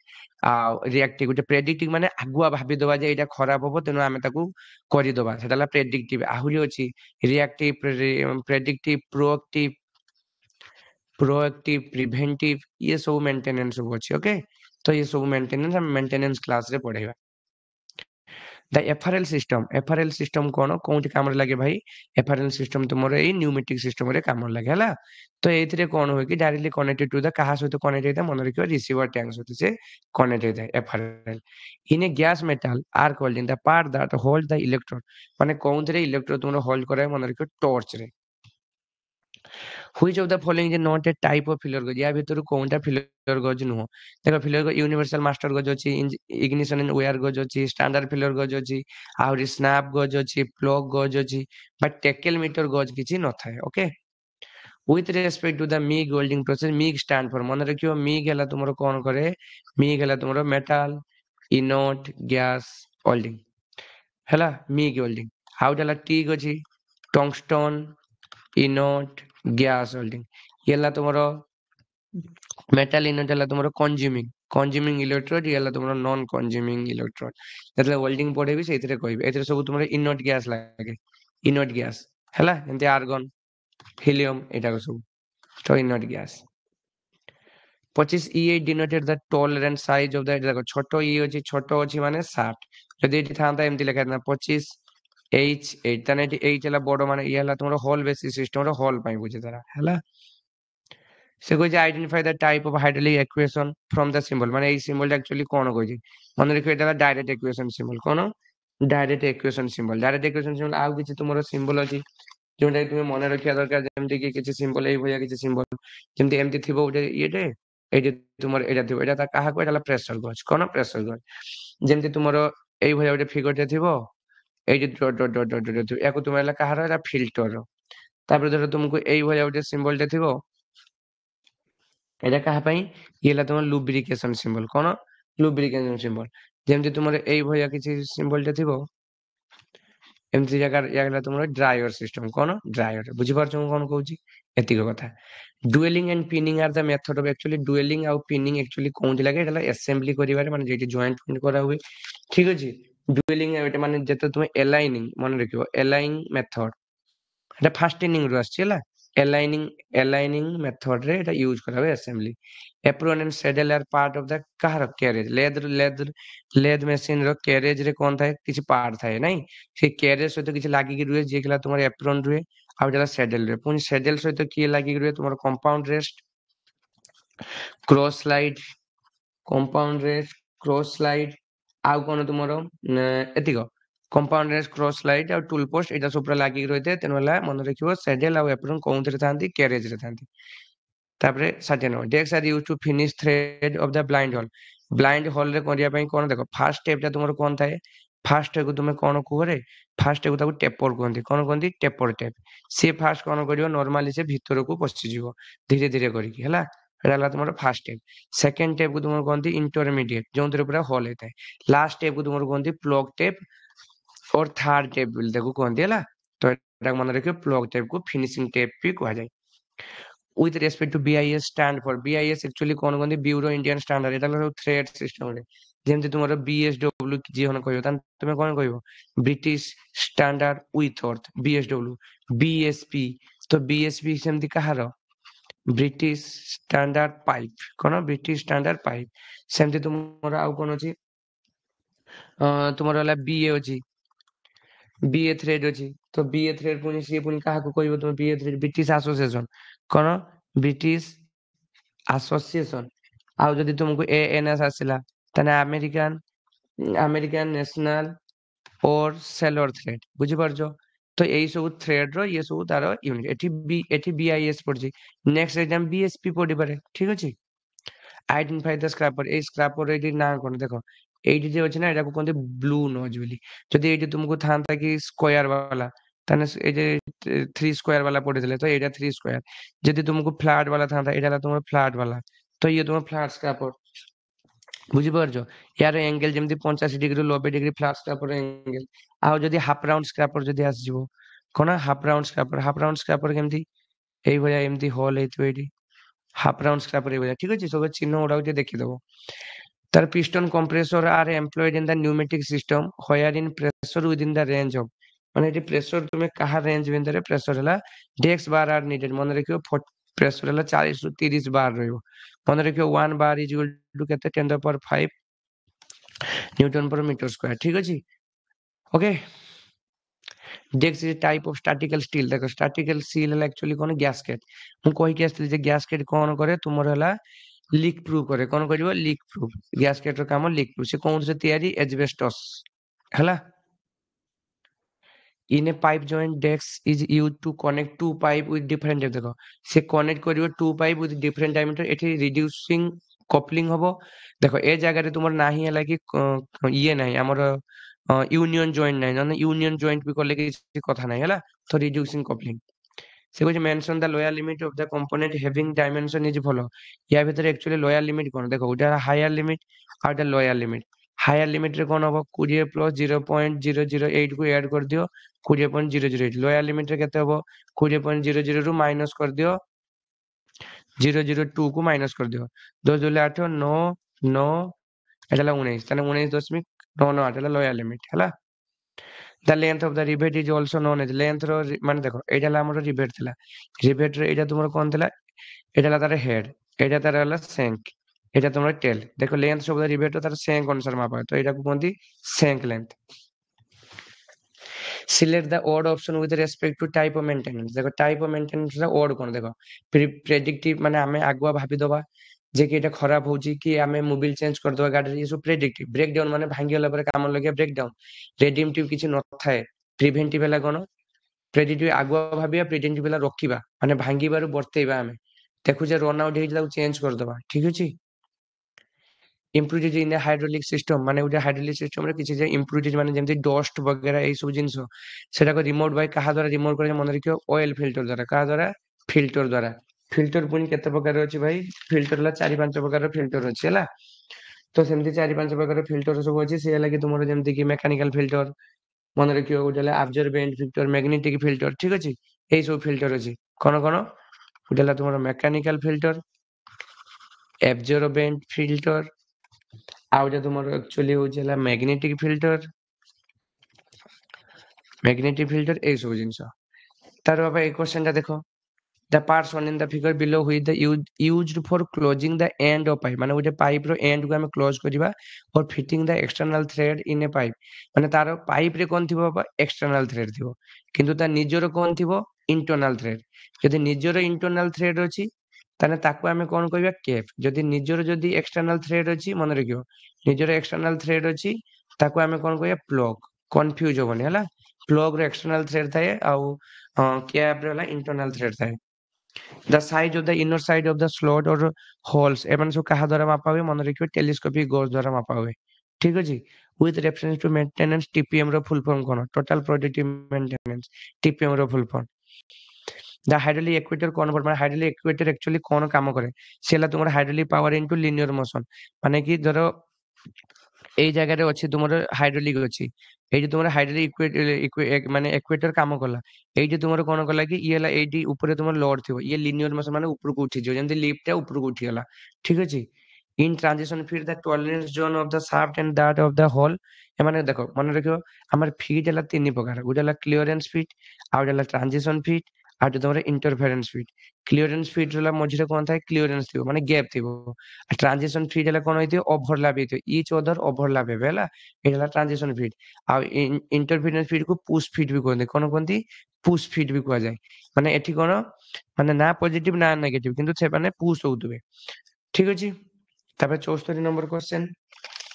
ଆଉ ରିଆକ୍ଟିଭ ଗୋଟେ ପ୍ରେଡିକ୍ଟିଭ ମାନେ ଆଗୁଆ ଭାବିଦବା ଯେ ଏଇଟା ଖରାପ ହବ, ତେଣୁ ଆମେ ତାକୁ କରିଦବା, ସେଟା ହେଲା ପ୍ରେଡିକ୍ଟିଭ। ଆହୁରି ଅଛି ରିଆକ୍ଟିଭ, ପ୍ରେଡିକ୍ଟିଭ, ପ୍ରୋଆକ୍ଟିଭ, ପ୍ରିଭେଣ୍ଟିଭ, ଇଏ ସବୁ ମେଣ୍ଟେନାନ୍ସ ସବୁ ଅଛି। ଓକେ, ତ ये ସବୁ ମେଣ୍ଟେନାନ୍ସ ଆମେ ମେଣ୍ଟେନାନ୍ସ କ୍ଲାସରେ ପଢେଇବା। ଦ ଏଫଆରଏଲ ସିଷ୍ଟମ, ଏଫଆରଏଲ ସିଷ୍ଟମ କଣ କୋଉଠି କାମରେ ଲାଗେ ଭାଇ? ଏଫଆରଏଲ ସିଷ୍ଟମ ତୁମର ଏଇ ନ୍ୟୁମେଟିକ ସିଷ୍ଟମରେ କାମରେ ଲାଗେ ହେଲା। ତ ଏଇଥିରେ କଣ ହୁଏ କି ଡାଇରେକ୍ଟଲି କନେକ୍ଟେଡ ଟୁ ଦ କାହା ସହିତ କନେକ୍ଟ ହେଇଥାଏ? ମନେ ରଖିବ ରିସିଭର ଟ୍ୟାଙ୍କ ସହିତ ସେ କନେକ୍ଟ ହେଇଥାଏ FRL. In a gas metal arc called in the part that hold the electrode. ମାନେ କୋଉଥିରେ ଇଲେକ୍ଟ୍ରୋନ ତୁମର ହୋଲ୍ଡ କରାଏ? ମନେ ରଖିବ ଟର୍ଚ୍ଚରେ। Which of the following is not a type of filler gauge? ୟା ଭିତରୁ କୋଉଟା ଫିଲର ଗଜ ନୁହଁ? ଦେଖ ଫିଲର ଗଜ ୟୁନିଭର୍ସାଲ ମାଷ୍ଟର ଗଜ ଅଛି, ଇଗ୍ନିସନ ଏଣ୍ଡ ୱେୟାର ଗଜ ଅଛି, ଷ୍ଟାଣ୍ଡାର୍ଡ ଫିଲର ଗଜ ଅଛି, ଆହୁରି ସ୍ନାପ ଗଜ ଅଛି, ପ୍ଲଗ ଗଜ ଅଛି, ବଟ୍ ଟେକେଲ ମିଟର ଗଜ କିଛି ନଥାଏ। Okay, with respect to the MIG welding process, MIG stand for ମନେ ରଖିବ MIG ହେଲା ତୁମର କଣ କରେ? MIG ହେଲା ତୁମର metal inert gas welding ହେଲା, MIG welding। ଆଉ ହେଲା TIG ଅଛି, tungsten inert gas welding। ଇଏ ହେଲା ତୁମର metal inert ହେଲା ତୁମର consuming electrode, ଇଏ ହେଲା ତୁମର non consuming electrode। ଯେତେବେଳେ welding ପଢେଇବି ସେଇଥିରେ କହିବି। ଏଥିରେ ସବୁ ତୁମର inert gas ଲାଗେ, inert gas ହେଲା, ଯେମିତି argon, helium, ଏଇଟାକ ସବୁ ତ inert gas। 25 E8 denoted the tolerant size of the, ଦେଖ ଛୋଟ E ଅଛି, ଛୋଟ ଅଛି ମାନେ 60, ଯଦି ଏଠି ଥାନ୍ତା ଏମିତି ଲେଖା ହେଇଥାନ୍ତା 25H8, ତାହେଲେ ଏଠି H ହେଲା ବଡ, ମାନେ ଇଏ ହେଲା ତୁମର ହଲ୍ ବେସିସ୍ ସିଷ୍ଟମର ହଲ୍ ପାଇଁ ବୁଝି ଧରା ହେଲା। ସେ କହିଛି identify the type of hydraulic equation from the symbol. ମାନେ ଏଇ ସିମ୍ବଲଟା ଆକ୍ଚୁଆଲି କଣ କହିଛି ମନେ ରଖିବ? ଏଟା ହେଲା ଡାଇରେକ୍ଟ ଇକ୍ୱେସନ ସିମ୍ବଲ। କଣ? Direct equation symbol. Direct equation symbol ଆଉ କିଛି ତୁମର ସିମ୍ବଲ ଅଛି जोटा तुम मन रखा दरकार जमती कि किसी सिंबल एई भलिया किसी सिंबल जमती एमती थिबो उडे इटे एटे तुमर एटा थिबो एटा ता काहा को एटा प्रेशर गज कोन प्रेशर गज जमती तुमर एई भलिया उडे फिगर टे थिबो एटे dot dot dot dot dot याको तुम एला काहार एटा फिल्टर तापर धर तुमको एई भलिया उडे सिंबल टे थिबो एटा काहा पई येला तुम लुब्रिकेशन सिंबल कोन लुब्रिकेशन सिंबल जमती तुमर एई भलिया किसी सिंबल टे थिबो एमती जगह यागला तुमर ड्रायर सिस्टम कोन ड्रायर बुझी पारछो कोन कहूची एतिक कथा dowelling and pinning are the method of actually dowelling आउ पिनिंग एक्चुअली कोन लागे एटा असेंबली करिवारे माने जेटी जॉइंट पॉइंट करा हुए ठीक अछि डुएलिंग एटा माने जते तुम अलाइनिंग मन रखियो अलाइन मेथड एटा फास्ट इनिंग रु आछला aligning method रे एटा यूज करा हुए assembly apron and saddle are part of the car carriage lathe machine रो कैरेज रे कोन थाए किछि पार्ट थाए नै से कैरेज सहित किछि लागि कि रुए जेकला तुमर एप्रोन रुए आ जेला सैडल रे पुनी सैडल सहित कि लागि रुए तुमर compound rest cross slide compound rest cross slide आ कोन तुमर एतिक कंपाउंड रेस्ट क्रॉस स्लाइड और टूल पोस्ट एटा सब लागि रहिते तेनला मन रखिबो सैडल आ एप्रोन कोन रे थांती कैरेज रे थांती तापरे 71 dash are used to finish thread of the blind hole रे करिया पई कोन देखो फर्स्ट स्टेप ता तुमर कोन थाए फर्स्ट को तुमे कोन कुरे फर्स्ट को ताको टेपर कोनती कोन कोनती टेपर टेप से फर्स्ट कोन करियो नॉर्मली से भीतर को पसि जीवो धीरे धीरे करिकी हला एला तुमर फर्स्ट स्टेप सेकंड स्टेप को तुमर कोनती इंटरमीडिएट जोंतरे पूरा होल हेताए लास्ट स्टेप को तुमर कोनती प्लग टेप और थर्ड स्टेप बिल देखो कोनती हला तो एटा मन रखियो प्लग टेप को फिनिशिंग टेप भी कहा जाय with respect to BIS stand for BIS actually cone cone bureau Indian standard Etah low thread system रे जेमति तुमरो BSW जे हन कहयो तान तुमे कोन कहयो British standard Whitworth BSW BSP तो BSP सेमति कहारो ब्रिटिश स्टैंडर्ड पाइप कोन ब्रिटिश स्टैंडर्ड पाइप सेमति तुमरो आउ कोन अछि तुमरो हला BA अछि BA थ्रेड अछि तो BA थ्रेड पुनी से पुनी काहा को कहयो तुम BA थ्रेड ब्रिटिश एसोसिएशन कोन ब्रिटिश एसोसिएशन आउ जदि तुमको एएनएस आसिला तने अमेरिकन नेशनल और सेलर थ्रेड बुझी पारछो तो एई सब थ्रेड रो ये सब तारो यूनिट एठी बीआईएस पड़छि नेक्स्ट एग्जाम बीएसपी पड़ी पारे ठीक अछि identify the scraper A scraper एठी ना कोन देखो एठी जे अछि ना एटा को कोनते ब्लू नोज बोली जदि एठी तुमको थांता कि स्क्वायर वाला तने ए जे 3 स्क्वायर वाला पड़िले तो एटा 3 स्क्वायर जदि तुमको फ्लैट वाला थांता एटा तुम फ्लैट वाला तो ये तुम फ्लैट स्क्रैपर बुझी पारछो यार एंगल जेमति 85 degree 90 degree flat scraper angle आ जदि हाफ राउंड स्क्रैपर जदि आस जिवो कोन हाफ राउंड स्क्रैपर केमति एई भया एमति होल हेतु एठी हाफ राउंड स्क्रैपर एई भया ठीक अछि सब चिन्ह उडा जे देखि देबो तार piston compressor are employed in the pneumatic system wherein pressure within the range of माने एटी प्रेशर तुमे कहा रेंज भितर प्रेशर हला डेक्स बार आर नीडेड मन रखियो प्रेशर हला 40 रु 30 बार रहइबो मन रखियो 1 बार इज इक्वल टू केते 10 to the power 5 newton per meter square ठीक अछि okay decks is type of statical steel देखो स्टैटिकल स्टील हला एक्चुअली कोन गैस्केट हम कहि के आस्थिल जे गैस्केट कोन करे तुमर हला लीक प्रूफ करे कोन करिवो लीक प्रूफ गैस्केट रो काम लीक प्रूफ से कोन से तयारी एस्बेस्टस हला in a pipe joint dex is used to connect two pipe with different depth देखो से connect करिवो two pipe with different diameter एठी reducing coupling हबो देखो ए जगह रे तुमर नाही हला कि ये नाही हमर यूनियन जॉइंट नाही न यूनियन जॉइंट भी करले कि कथा नाही हला तो reducing coupling से कुछ mention the lower limit of the component having dimension is follow या भीतर एक्चुअली लोअर लिमिट कोन देखो उटा हायर लिमिट और the lower limit higher limit रे कोन हबो 20 प्लस 0.008 को ऐड कर दियो 20.008 लोअर लिमिट रे केते हबो 20.00 रु माइनस कर दियो 002 को माइनस कर दियो 2 2 8 9 9 एटाला 19 ताने 19.998 एला लोअर लिमिट हला the length of the rivet is also known as length रो माने देखो एटा ला हमर रिवेट थिला रिवेट रे एटा तुमर कोन थिला एटा ला तार हेड एटा तार हला शैंक एटा तुमर टेल देखो लेंथ ऑफ द रिवेट तार शैंक अनुसार मापा तो एटा को कोनती shank length select the odd option with respect to type of maintenance देखो type of maintenance रा odd कोन देखो predictive माने हमें आगुआ भाबी दबा जे कि एटा खराब होची कि हमें मोबाइल चेंज कर दवा गाड़ी ये सब प्रेडिक्टिव ब्रेक डाउन माने भांगी वाला पर काम लगे ब्रेक डाउन रेडिमटिव किछि न थाए प्रिवेंटिव हला कोन ପ୍ରେଡିକ୍ଟିଭ ଆଗୁଆ ଭାବିବା, ପ୍ରିଡିକ୍ଟିଭ ହେଲା ରୋକିବା, ମାନେ ଭାଙ୍ଗିବାରୁ ବର୍ତ୍ତେଇବା। ଆମେ ଦେଖୁଛେ ରନ୍ ଆଉଟ୍ ହେଇଛି ତାକୁ ଚେଞ୍ଜ କରିଦବା, ଠିକ ଅଛି। ଇମ୍ପ୍ରୁଭ୍ ଇନ୍ ହାଇଡ୍ରୋଲିକ୍ ସିଷ୍ଟମ, ମାନେ ଗୋଟେ ହାଇଡ୍ରୋଲିକ୍ ସିଷ୍ଟମରେ କିଛି ଇମ୍ପ୍ରୁଭ୍, ମାନେ ଯେମିତି ଡଷ୍ଟ ବଗେରା ଏଇ ସବୁ ଜିନିଷ ସେଟାକୁ ରିମୋଟ୍ ବାଇ କାହା ଦ୍ୱାରା ରିମୋଟ୍ କରାଯାଏ, ମନେ ରଖିବ ଅଏଲ ଫିଲ୍ଟର ଦ୍ୱାରା। କାହା ଦ୍ୱାରା? ଫିଲ୍ଟର ଦ୍ୱାରା। ଫିଲ୍ଟର ପୁଣି କେତେ ପ୍ରକାର ଅଛି ଭାଇ? ଫିଲ୍ଟର ହେଲା 4-5 ପ୍ରକାର ଫିଲ୍ଟର ଅଛି ହେଲା। ତ ସେମିତି 4-5 ପ୍ରକାର ଫିଲ୍ଟର ସବୁ ଅଛି। ସେ ହେଲା କି ତୁମର ଯେମିତି କି ମେକାନିକାଲ ଫିଲ୍ଟର, ମନେ ରଖିବ ଗୋଟେ ହେଲା ଆବଜର୍ବେଣ୍ଟ ଫିଲ୍ଟର, ମ୍ୟାଗ୍ନେଟିକ ଫିଲ୍ଟର, ଠିକ ଅଛି। ଏଇ ସବୁ ଫିଲ୍ଟର ଅଛି। କଣ କଣ? ଗୋଟେ ହେଲା ତୁମର ମେକାନିକାଲ ଫିଲ୍ଟର, ଆବଜର୍ବେଣ୍ଟ ଫିଲ୍ଟର, ଆଉ ଗୋଟେ ତୁମର ଆକ୍ଚୁଆଲି ହଉଛି ହେଲା ମ୍ୟାଗ୍ନେଟିକ ଫିଲ୍ଟର, ଏଇ ସବୁ ଜିନିଷ। ତାର ବାବା ଏଇ କ୍ୱେଶ୍ଚନ ଟା ଦେଖ, the parts shown in the figure below with the used for closing the end of pipe, ମାନେ ଗୋଟେ ପାଇପ ର end କୁ ଆମେ କ୍ଲୋଜ କରିବା, or fitting the external thread in a pipe, ମାନେ ତାର ପାଇପ ରେ କଣ ଥିବ ବାବା? ଏକ୍ସଟର୍ନାଲ ଥ୍ରେଡ ଥିବ, କିନ୍ତୁ ତା ନିଜର କଣ ଥିବ? Internal thread. ଯଦି ନିଜର ଇଣ୍ଟରନାଲ ଥ୍ରେଡ ଅଛି ତାହେଲେ ତାକୁ ଆମେ କଣ କହିବା? କେପ୍। ଯଦି ଏକ୍ସଟର୍ନାଲ ଥ୍ରେଡ ଅଛି, ମନେ ରଖିବ ନିଜର ଏକ୍ସଟର୍ନାଲ ଥ୍ରେଡ ଅଛି ତାକୁ ଆମେ କଣ କହିବା? ପ୍ଲଗ। କନଫ୍ୟୁଜ ହବନି ହେଲା। ପ୍ଲଗ ର ଏକ୍ସଟର୍ନାଲ ଥ୍ରେଡ ଥାଏ, ଆଉ କ୍ୟାପ ର ହେଲା ଇଣ୍ଟରନାଲ ଥ୍ରେଡ ଥାଏ। The size of the inner side of the slot or holes, ଏମାନେ ସବୁ କାହା ଦ୍ୱାରା ମାପା ହୁଏ? ମନେ ରଖିବ ଟେଲିସ୍କୋପିକ ଗଜ ଦ୍ୱାରା ମାପା ହୁଏ, ଠିକ ଅଛି। with reference to maintenance, TPM ର full form କଣ? total productive maintenance, TPM ର full form। the hydraulic actuator convert, ମାନେ hydraulic actuator actually କଣ କାମ କରେ? ସେ ହେଲା ତୁମର hydraulic power into linear motion, ମାନେ କି ଧର ଏଇ ଜାଗାରେ ଅଛି ତୁମର ହାଇଡ୍ରୋଲିକ ଅଛି, ଏଇଠି ତୁମର ହାଇଡ୍ରୋଲିକ ମାନେ ଏକ୍ୱେଟର କାମ କଲା, ଏଇଠି ତୁମର କଣ କଲା କି ଇଏ ହେଲା ଏଇଠି ଉପରେ ତୁମର ଲୋଡ ଥିବ, ଇଏ ଲିନିୟର ମୋସନ ମାନେ ଉପରକୁ ଉଠିଯିବ, ଯେମିତି ଲିଫ୍ଟ ଟା ଉପରକୁ ଉଠିଗଲା, ଠିକ ଅଛି। In transition fit the tolerance zone of the shaft and that of the hole, ଏମାନେ ଦେଖ ମନେ ରଖିବ ଆମର ଫିଟ୍ ହେଲା 3 ପ୍ରକାର, ଗୋଟେ ହେଲା କ୍ଲିୟରେନ୍ସ ଫିଟ୍, ଆଉ ଗୋଟେ ହେଲା ଟ୍ରାନଜିସନ ଫିଟ୍, ଆଉ ଗୋଟେ ତମର ଇଣ୍ଟରଫେରେନ୍ସ ଫିଟ୍। କ୍ଲିୟରେନ୍ସ ଫିଟ୍ ହେଲା ମଝିରେ କଣ ଥାଏ? କ୍ଲିୟରେନ୍ସ ଥିବ, ମାନେ ଗ୍ୟାପ୍ ଥିବ। ट्रांजिशन फीड ହେଲା କଣ ହେଇଥିବ? ଓଭରଲାପ ହେଇଥିବ, ଇଚ୍ ଅଦର ଓଭରଲାପ ହେବେ ହେଲା, ଏଇଟା ହେଲା ଟ୍ରାନଜିସନ ଫିଡ୍। ଆଉ ଇଣ୍ଟରଫିରେନ୍ସ ଫିଡ୍ କୁ ପୁsh ଫିଡ୍ ବି କୁହନ୍ତି। କଣ କୁହନ୍ତି? ପୁsh ଫିଡ୍ ବି କୁହାଯାଏ। ମାନେ ଏଠି କଣ, ମାନେ ନା ପଜିଟିଭ ନା ନେଗେଟିଭ, କିନ୍ତୁ ସେମାନେ ପୁsh ହଉଥିବେ, ଠିକ ଅଛି। ତାପରେ 74 ନମ୍ବର କ୍ୱେଶ୍ଚନ,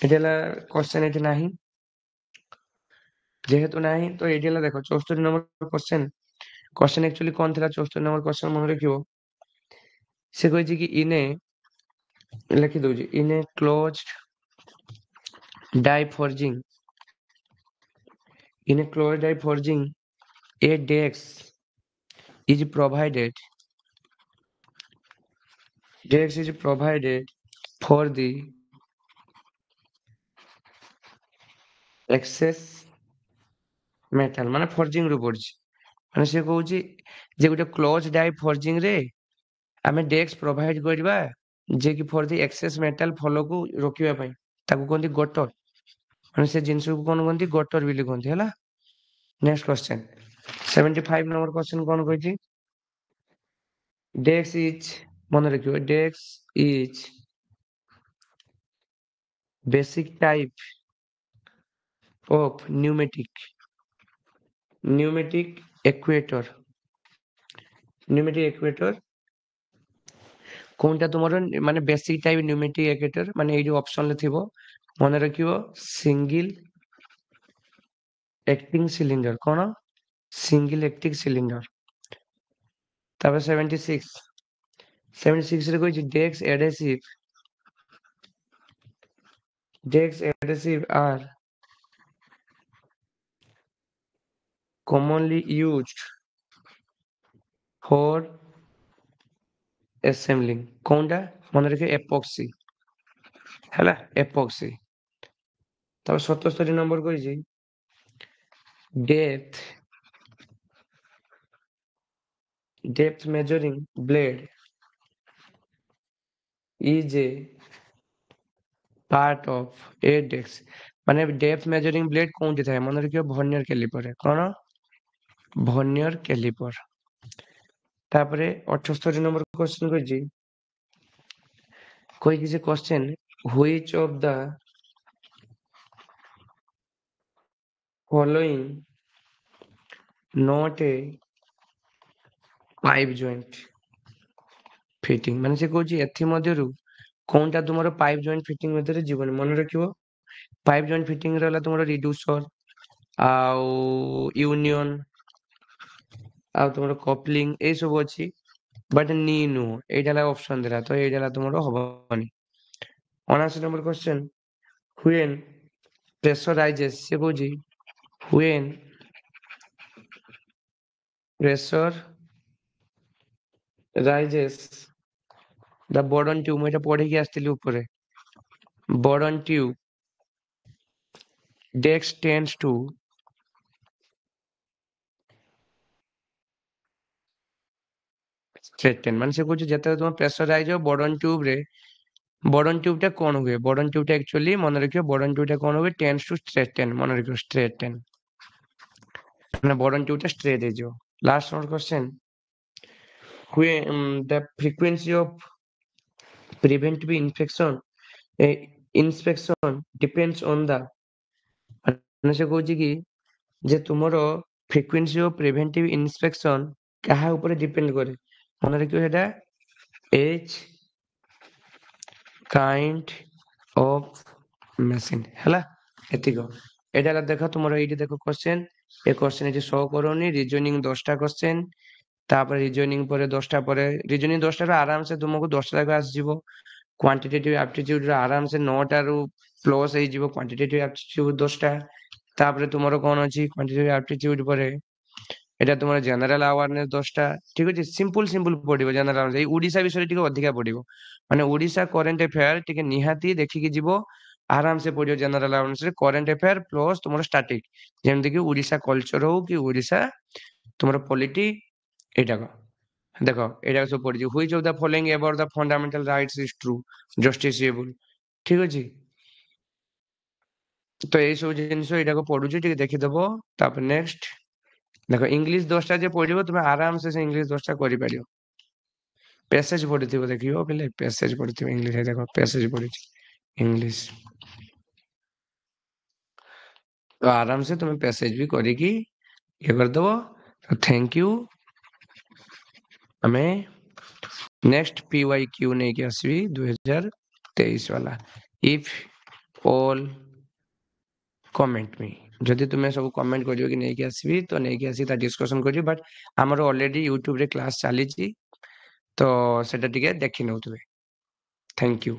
ଏଠି ହେଲା କ୍ୱେଶ୍ଚନ ଏଠି ନାହିଁ, ଯେହେତୁ ନାହିଁ ତ ଏଇଠି ହେଲା ଦେଖ 74 ନମ୍ବର କ୍ୱେଶ୍ଚନ। କ୍ୱେଶ୍ଚନ ଆକ୍ଚୁଆଲି କଣ ଥିଲା? 74 ନମ୍ବର କ୍ୱେଶ୍ଚନ ମନେ ରଖିବ, ସେ କହିଛି କି ଇନେ ଲେଖି ଦଉଛି, in a closed die forging, a desk is provided for the excess metal, ମାନେ ଫର୍ଜିଂ ରୁ ପଡିଛି, ମାନେ ସେ କହୁଛି ଯେ ଗୋଟେ କ୍ଲୋଜ ଡାଇ ଫର୍ଜିଂ ରେ ଆମେ ଡେସ୍କ ପ୍ରୋଭାଇଡ କରିବା, ଯେ କି ଫର ଦି ଏକ୍ସେସ ମେଟାଲ ଫଲୋକୁ ରୋକିବା ପାଇଁ, ତାକୁ କୁହନ୍ତି ଗଟର, ମାନେ ସେ ଜିନିଷକୁ କଣ କୁହନ୍ତି? ଗଟର ବୋଲି କୁହନ୍ତି ହେଲା। ନେକ୍ସଟ କ୍ୱେଶ୍ଚନ 75 ନମ୍ବର କ୍ୱେଶ୍ଚନ କଣ କହିଛି? ଡେସ୍କ ଇଜ, ମନେ ରଖିବ desk is basic type of pneumatic actuator. কোনটা তোমার মানে বেসিক টাইপ নিউমেটিক একুয়েটর, মানে এই যে অপশନରେ ଥିବ, মনে ରଖିବ সিঙ্গেল एक्टिंग सिलिंडर, कौन? Single acting cylinder. तापर 76 रे कोई डेक्स adhesive are commonly used for assembling, কোনটা? মনে রেখে এপক্সি ହେଲା, এপক্সি। তারপর 77 নম্বর কইছি depth measuring blade is a part of a desk, মানে ডেপথ মেজরিং ব্লেড কোনটি থাকে? মনে রাখিও ভর্নিয়ার ক্যালিপরে, কোন? ভর্নিয়ার ক্যালিপর। তারপরে 78 নম্বর কোশ্চেন কইছি, যে question which of the following not a pipe joint fitting, মানে ସେ କହୁଛି ଏଥି ମଧ୍ୟରୁ কোনটা ତୁମର ପାଇପ ଜଏଣ୍ଟ ଫିଟିଂ ମଧ୍ୟରେ ଯିବନି? ମନେ ରଖିବ ପାଇପ ଜଏଣ୍ଟ ଫିଟିଂ ର ହେଲା ତୁମର ରିଡ୍ୟୁସର, ଆଉ ୟୁନିୟନ, ଆଉ ତମର କପଲିଂ ଏଇ ସବୁ ଅଛି ବଟ୍ ନି ନୁହଁ, ଏଇଟା ହେଲା ଅପସନ ଦେଲା ତ ଏଇଟା ହେଲା ତମର ହବନି। 79 number question, when pressure rises, ସେ କହୁଛି when pressure rises the Bourdon tube, ମୁଁ ଏଇଟା ପଢିକି ଆସିଥିଲି ଉପରେ, Bourdon tube desk tends to straighten, ମାନେ ସେ କହୁଛି ଯେତେବେଳେ ତମ ପ୍ରେସର ରାଇଜ ହବ ବର୍ଡନ ଟ୍ୟୁବ ରେ, ବର୍ଡନ ଟ୍ୟୁବ ଟା କଣ ହୁଏ, ବର୍ଡନ ଟ୍ୟୁବ ଟା ଆକ୍ଚୁଆଲି ମନେ ରଖିବ, ବର୍ଡନ ଟ୍ୟୁବ ଟା କଣ ହୁଏ, ଟେଣ୍ଡସ୍ ଟୁ straighten, ମନେ ରଖିବ straighten, ମାନେ ବର୍ଡନ ଟ୍ୟୁବ ଟା ଷ୍ଟ୍ରେଟ ହେଇଯିବ। ଲାଷ୍ଟ କ୍ୱେଶ୍ଚନ, ହୁଏ the frequency of preventive inspection depends on the, ମାନେ ସେ କହୁଛି କି ଯେ ତୁମର ଫ୍ରିକ୍ୱେନ୍ସି ଅଫ ପ୍ରିଭେଣ୍ଟିଭ ଇନ୍ସପେକ୍ସନ କାହା ଉପରେ ଡିପେଣ୍ଡ କରେ, ମନେ ରଖିବ ସେଟା ଏଚ୍ କାଇଣ୍ଡ ଅଫ ମେସିନ ହେଲା। ଏତିକ ଏଇଟା ହେଲା, ଦେଖ ତୁମର ଏଇଠି ଦେଖ କ୍ୱେଶ୍ଚନ, ଏ କ୍ୱେଶ୍ଚନ ଏଠି ଶୋ କରୁନି, ରିଜନିଂ 10ଟା କ୍ୱେଶ୍ଚନ, ତାପରେ ରିଜନିଂ ପରେ 10ଟା ପରେ, ରିଜନିଂ 10ଟାରୁ ଆରାମସେ ତୁମକୁ 10ଟା ଯାକ ଆସିଯିବ। କ୍ୱାଣ୍ଟିଟେଟିଭ ଆପ୍ଟିଚ୍ୟୁଡ ର ଆରାମସେ 9ଟାରୁ ପ୍ଲସ୍ ହେଇଯିବ, କ୍ୱାଣ୍ଟିଟେଟିଭ ଆପ୍ଟିଚ୍ୟୁଡ 10ଟା, ତାପରେ ତୁମର କଣ ଅଛି କ୍ୱାଣ୍ଟିଟେଟିଭ ଆପ୍ଟିଚ୍ୟୁଡ ପରେ এটা তোমার জেনারেল আওয়ারনেস 10টা, ঠিক আছে, সিম্পল সিম্পল পড়িব জেনারেল, এই ওড়িশা বিষয়ে ଟିକେ ଅଧିକା ପଡିବ, ମାନେ ଓଡିଶା କରେଣ୍ଟ ଆଫେୟାର ଟିକେ ନିହାତି ଦେଖିକି ଯିବ, ଆରାମସେ ପଡିବ ଜେନାରେଲ ଆୱାରନେସ ରେ, କରେଣ୍ଟ ଆଫେୟାର ପ୍ଲସ ତୁମର ଷ୍ଟାଟିକ, ଯେମିତି କି ଓଡିଶା କଲଚର ହଉ କି ଓଡିଶା ତୁମର ପଲିଟି, ଏଇଟାକ ଦେଖ ଏଇଟା ସବୁ ପଡିଯିବ। Which of the following about the fundamental rights is true, justiciable, ଠିକ ଅଛି। ତ ଏଇ ସବୁ ଜିନିଷ ଏଇଟାକୁ ପଡୁଛି, ଟିକେ ଦେଖିଦବ। ତାପରେ ନେକ୍ସଟ ଦେଖ ଇଂଲିଶ 10ଟା ଯେ ପଢିବ ତୁମେ ଆରାମସେ ସେ ଇଂଲିଶ 10ଟା କରିପାରିବ। ପ୍ୟାସେଜ ପଢିଥିବ ଦେଖିବ ପିଲେ, ପ୍ୟାସେଜ ପଢିଥିବ ଇଂଲିଶ, ଦେଖ ପ୍ୟାସେଜ ପଢିଛି ଇଂଲିଶ, ତ ଆରାମସେ ତୁମେ ପ୍ୟାସେଜ ବି କରିକି ଇଏ କରିଦବ। Thank you. ଆମେ ନେକ୍ସଟ PYQ ନେଇକି ଆସିବି 2023 ବାଲା। ଇଫ ଅଲ୍ କମେଣ୍ଟ ମି, ଯଦି ତୁମେ ସବୁ କମେଣ୍ଟ କରିବ କି ନେଇକି ଆସିବି ତ ନେଇକି ଆସିକି ତା ଡିସ୍କସନ କରିବି, ବଟ୍ ଆମର ଅଲରେଡି ୟୁଟ୍ୟୁବରେ କ୍ଲାସ ଚାଲିଛି ତ ସେଟା ଟିକେ ଦେଖି ନେଉଥିବେ। Thank you.